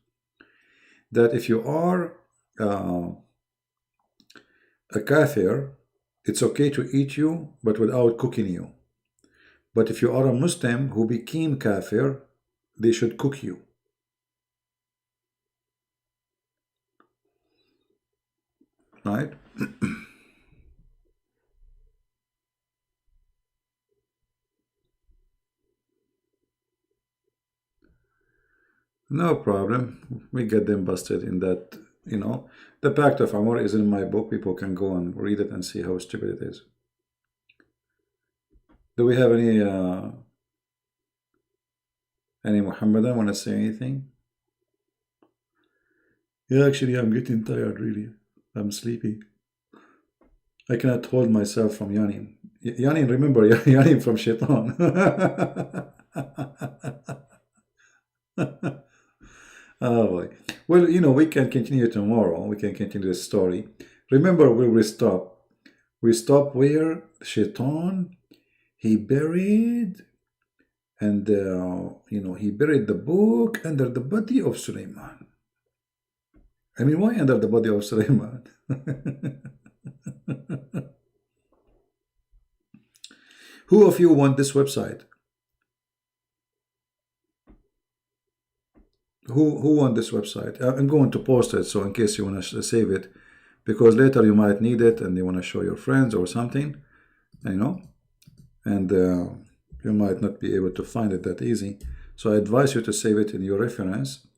That if you are a kafir, it's okay to eat you, but without cooking you. But if you are a Muslim who became kafir, they should cook you. Right? No problem. We get them busted in that, The Pact of Amor is in my book. People can go and read it and see how stupid it is. Do we have any Muhammadan want to say anything? Yeah, actually, I'm getting tired, really. I'm sleepy. I cannot hold myself from yawning. Yawning, remember, yawning from shaitan. Oh boy. Well, we can continue tomorrow. We can continue the story. Remember where we stop. We stop where Shaitan, he buried, and he buried the book under the body of Sulaiman. I mean, why under the body of Sulaiman? Who of you want this website? Who want this website? I'm going to post it, so in case you want to save it, because later you might need it and you want to show your friends or something, and you might not be able to find it that easy. So I advise you to save it in your reference.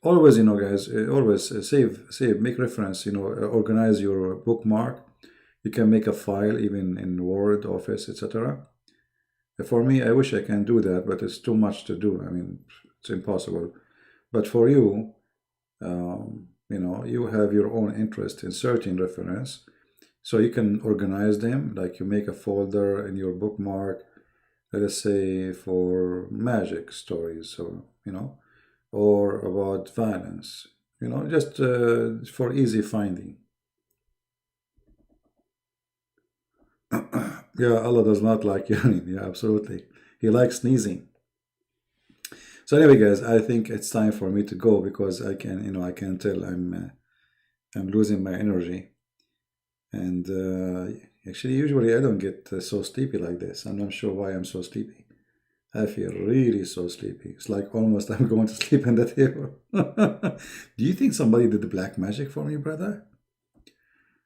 Always, guys, always save, make reference, organize your bookmark. You can make a file even in Word, Office, etc. For me, I wish I can do that, but it's too much to do. I mean, it's impossible. But for you, you have your own interest in certain reference, so you can organize them. Like you make a folder in your bookmark, let us say for magic stories, or about violence. Just for easy finding. Yeah, Allah does not like yawning. Yeah, absolutely. He likes sneezing. So anyway, guys, I think it's time for me to go because I can tell I'm losing my energy. And actually, usually I don't get so sleepy like this. I'm not sure why I'm so sleepy. I feel really so sleepy. It's like almost I'm going to sleep on the table. Do you think somebody did the black magic for me, brother?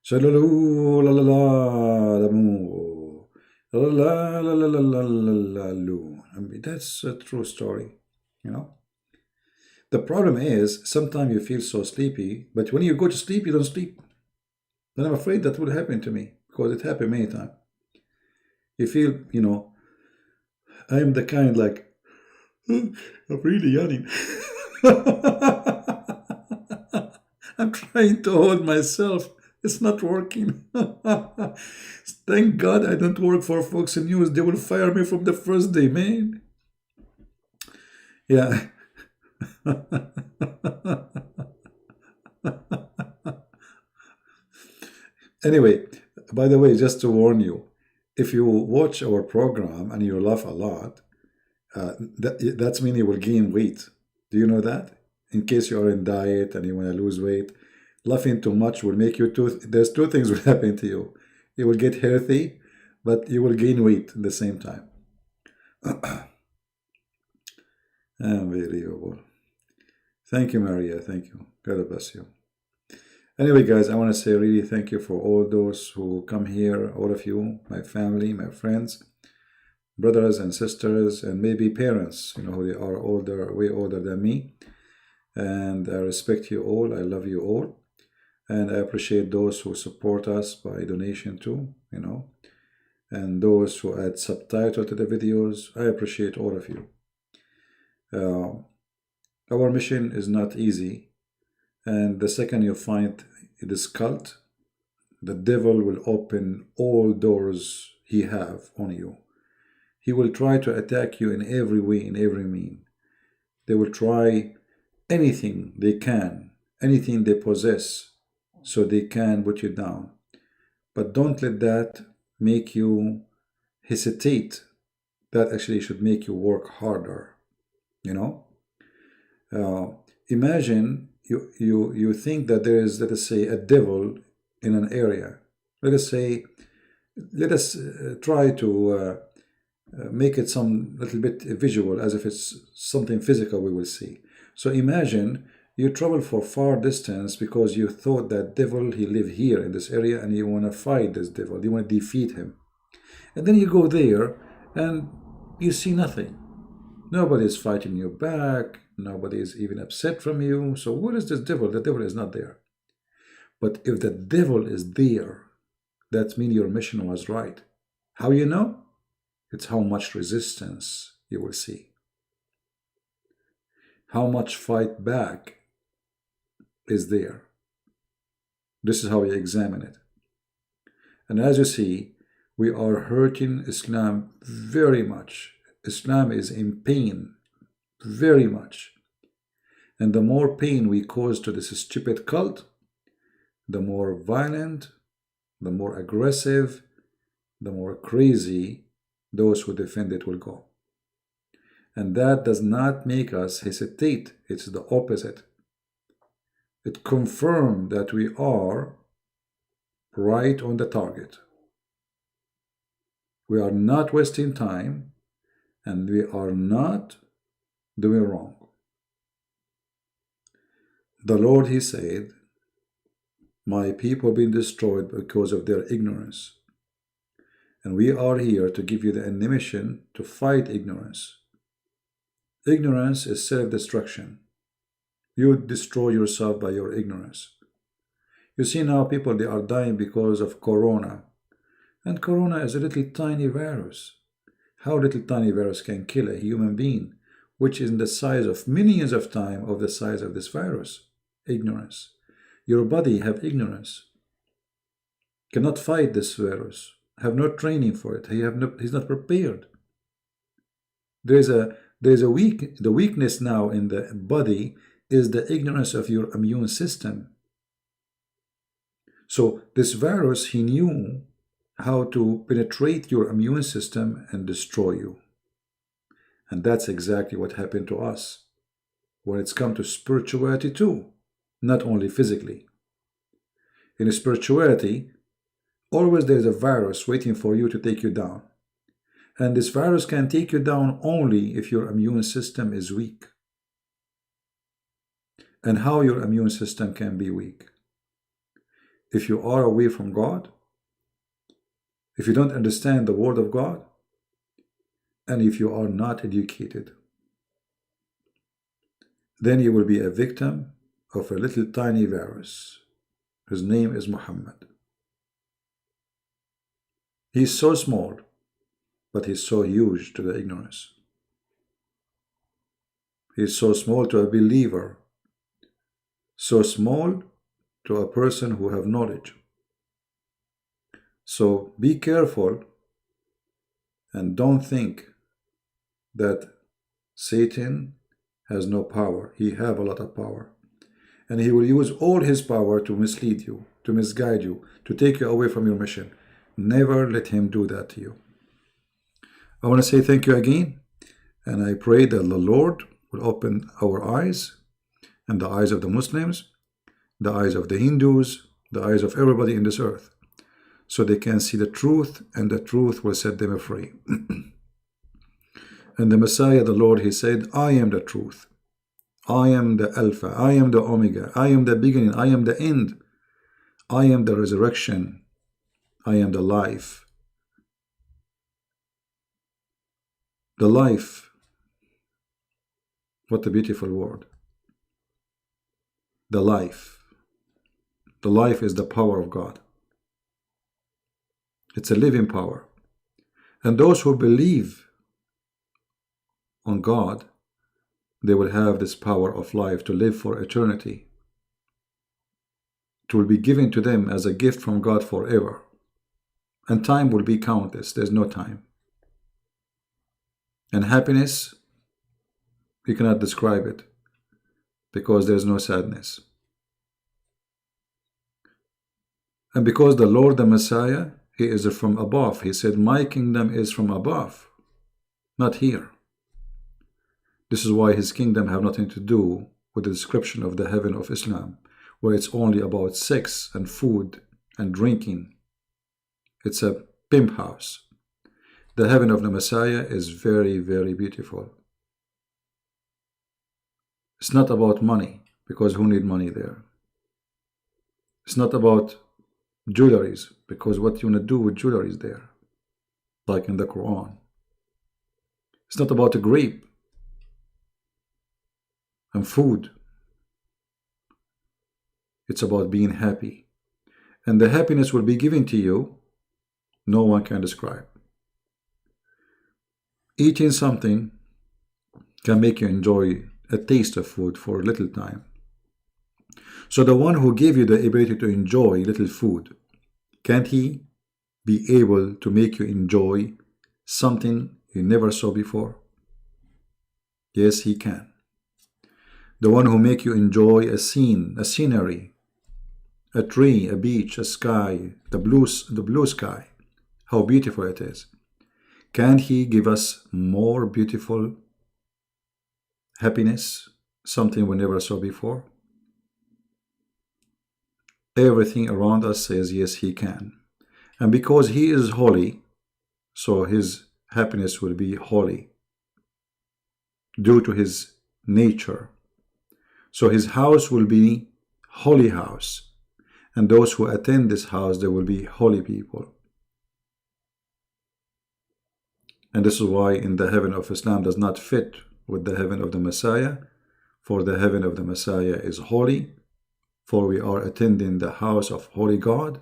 Shalaloo, la la la, la moo. La la la la la la la la loo. I mean, that's a true story, you know. The problem is sometimes you feel so sleepy, but when you go to sleep, you don't sleep. And I'm afraid that will happen to me because it happened many times. You feel, I am the kind like, I'm really yawning. I'm trying to hold myself. It's not working. Thank God I don't work for Fox News. They will fire me from the first day, man. Yeah. Anyway, by the way, just to warn you, if you watch our program and you laugh a lot, that's mean you will gain weight. Do you know that? In case you are in diet and you want to lose weight, laughing too much will make you too. There's two things will happen to you. You will get healthy, but you will gain weight at the same time. Unbelievable. Thank you, Maria. Thank you. God bless you. Anyway, guys, I want to say really thank you for all those who come here, all of you, my family, my friends, brothers and sisters, and maybe parents, they are older, way older than me. And I respect you all. I love you all. And I appreciate those who support us by donation too, and those who add subtitle to the videos. I appreciate all of you. Our mission is not easy. And the second you find this cult, the devil will open all doors he have on you. He will try to attack you in every way, in every mean. They will try anything they can, anything they possess, so they can put you down. But don't let that make you hesitate. That actually should make you work harder. Imagine you think that there is, let us say, a devil in an area. Let us try to make it some little bit visual, as if it's something physical we will see. So imagine you travel for far distance because you thought that devil, he live here in this area, and you want to fight this devil, you want to defeat him. And then you go there and you see nothing. Nobody is fighting you back. Nobody is even upset from you. So where is this devil? The devil is not there. But if the devil is there, that means your mission was right. How you know? It's how much resistance you will see. How much fight back is there. This is how you examine it. And as you see, we are hurting Islam very much. Islam is in pain very much. And the more pain we cause to this stupid cult, the more violent, the more aggressive, the more crazy those who defend it will go. And that does not make us hesitate. It's the opposite. It confirms that we are right on the target. We are not wasting time, and we are not doing wrong. The Lord, he said, my people have been destroyed because of their ignorance. And we are here to give you the ammunition to fight ignorance. Ignorance is self-destruction. You destroy yourself by your ignorance. You see now people, they are dying because of corona. And corona is a little tiny virus. How little tiny virus can kill a human being, which is in the size of millions of times of the size of this virus? Ignorance. Your body have ignorance. Cannot fight this virus. Have no training for it. He's not prepared. The weakness now in the body is the ignorance of your immune system. So this virus, he knew how to penetrate your immune system and destroy you. And that's exactly what happened to us when it's come to spirituality too, not only physically. In spirituality, always there's a virus waiting for you to take you down. And this virus can take you down only if your immune system is weak. And how your immune system can be weak? If you are away from God, if you don't understand the Word of God, and if you are not educated, then you will be a victim of a little tiny virus. His name is Muhammad. He's so small, but he's so huge to the ignorance. He's so small to a believer, so small to a person who have knowledge. So be careful and don't think that Satan has no power. He have a lot of power. And he will use all his power to mislead you, to misguide you, to take you away from your mission. Never let him do that to you. I want to say thank you again. And I pray that the Lord will open our eyes and the eyes of the Muslims, the eyes of the Hindus, the eyes of everybody in this earth, so they can see the truth, and the truth will set them free. And the Messiah, the Lord, he said, I am the truth. I am the Alpha. I am the Omega. I am the beginning. I am the end. I am the resurrection. I am the life. The life. What a beautiful word. The life. The life is the power of God. It's a living power. And those who believe on God, they will have this power of life to live for eternity. It will be given to them as a gift from God forever. And time will be countless. There's no time. And happiness, you cannot describe it because there's no sadness. And because the Lord, the Messiah, he is from above. He said, my kingdom is from above, not here. This is why his kingdom have nothing to do with the description of the heaven of Islam, where it's only about sex and food and drinking. It's a pimp house. The heaven of the Messiah is very, very beautiful. It's not about money, because who need money there? It's not about jewelries, because what you want to do with jewelry is there, like in the Quran. It's not about a grape and food. It's about being happy. And the happiness will be given to you, no one can describe. Eating something can make you enjoy a taste of food for a little time. So the one who gave you the ability to enjoy little food, can't he be able to make you enjoy something you never saw before? Yes, he can. The one who make you enjoy a scene, a scenery, a tree, a beach, a sky, the blue sky, how beautiful it is. Can't he give us more beautiful happiness, something we never saw before? Everything around us says yes, he can. And because he is holy, so his happiness will be holy due to his nature. So his house will be holy house. And those who attend this house, they will be holy people. And this is why in the heaven of Islam does not fit with the heaven of the Messiah, for the heaven of the Messiah is holy, for we are attending the house of holy God,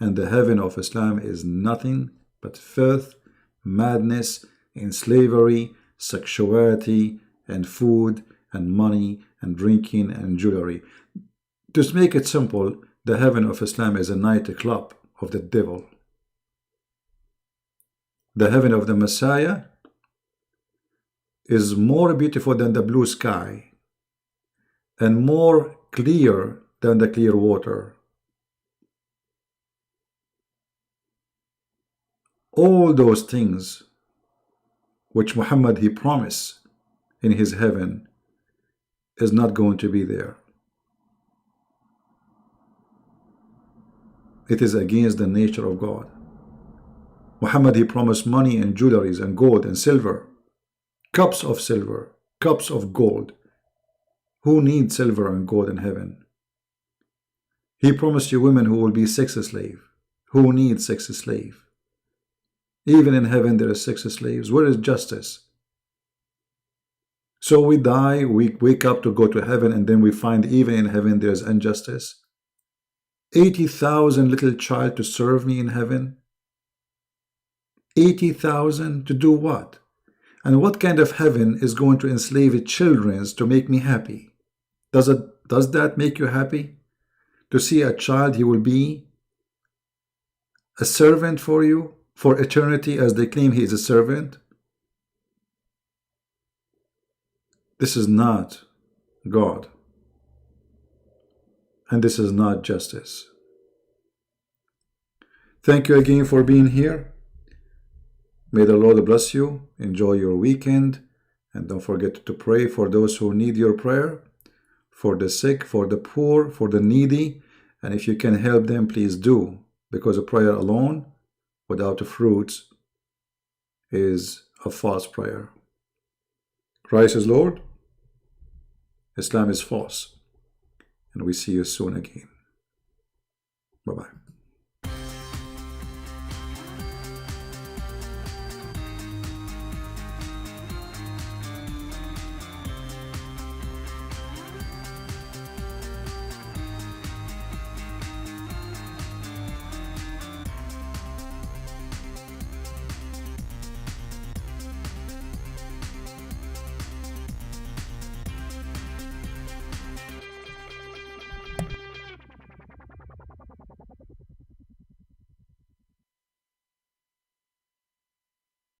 and the heaven of Islam is nothing but filth, madness, in slavery, sexuality, and food, and money, and drinking, and jewelry. To make it simple, the heaven of Islam is a nightclub of the devil. The heaven of the Messiah is more beautiful than the blue sky and more clear than the clear water. All those things which Muhammad he promised in his heaven is not going to be there. It is against the nature of God. Muhammad he promised money and jewelries and gold and silver, cups of silver, cups of gold. Who needs silver and gold in heaven? He promised you women who will be sex slave. Who needs sex slave? Even in heaven there are sex slaves. Where is justice? So we die, we wake up to go to heaven, and then we find even in heaven there is injustice. 80,000 little child to serve me in heaven? 80,000 to do what? And what kind of heaven is going to enslave children to make me happy? Does that make you happy? To see a child, he will be a servant for you for eternity, as they claim he is a servant? This is not God. And this is not justice. Thank you again for being here. May the Lord bless you. Enjoy your weekend. And don't forget to pray for those who need your prayer, for the sick, for the poor, for the needy. And if you can help them, please do. Because a prayer alone, without the fruits, is a false prayer. Christ is Lord. Islam is false. And we see you soon again. Bye-bye.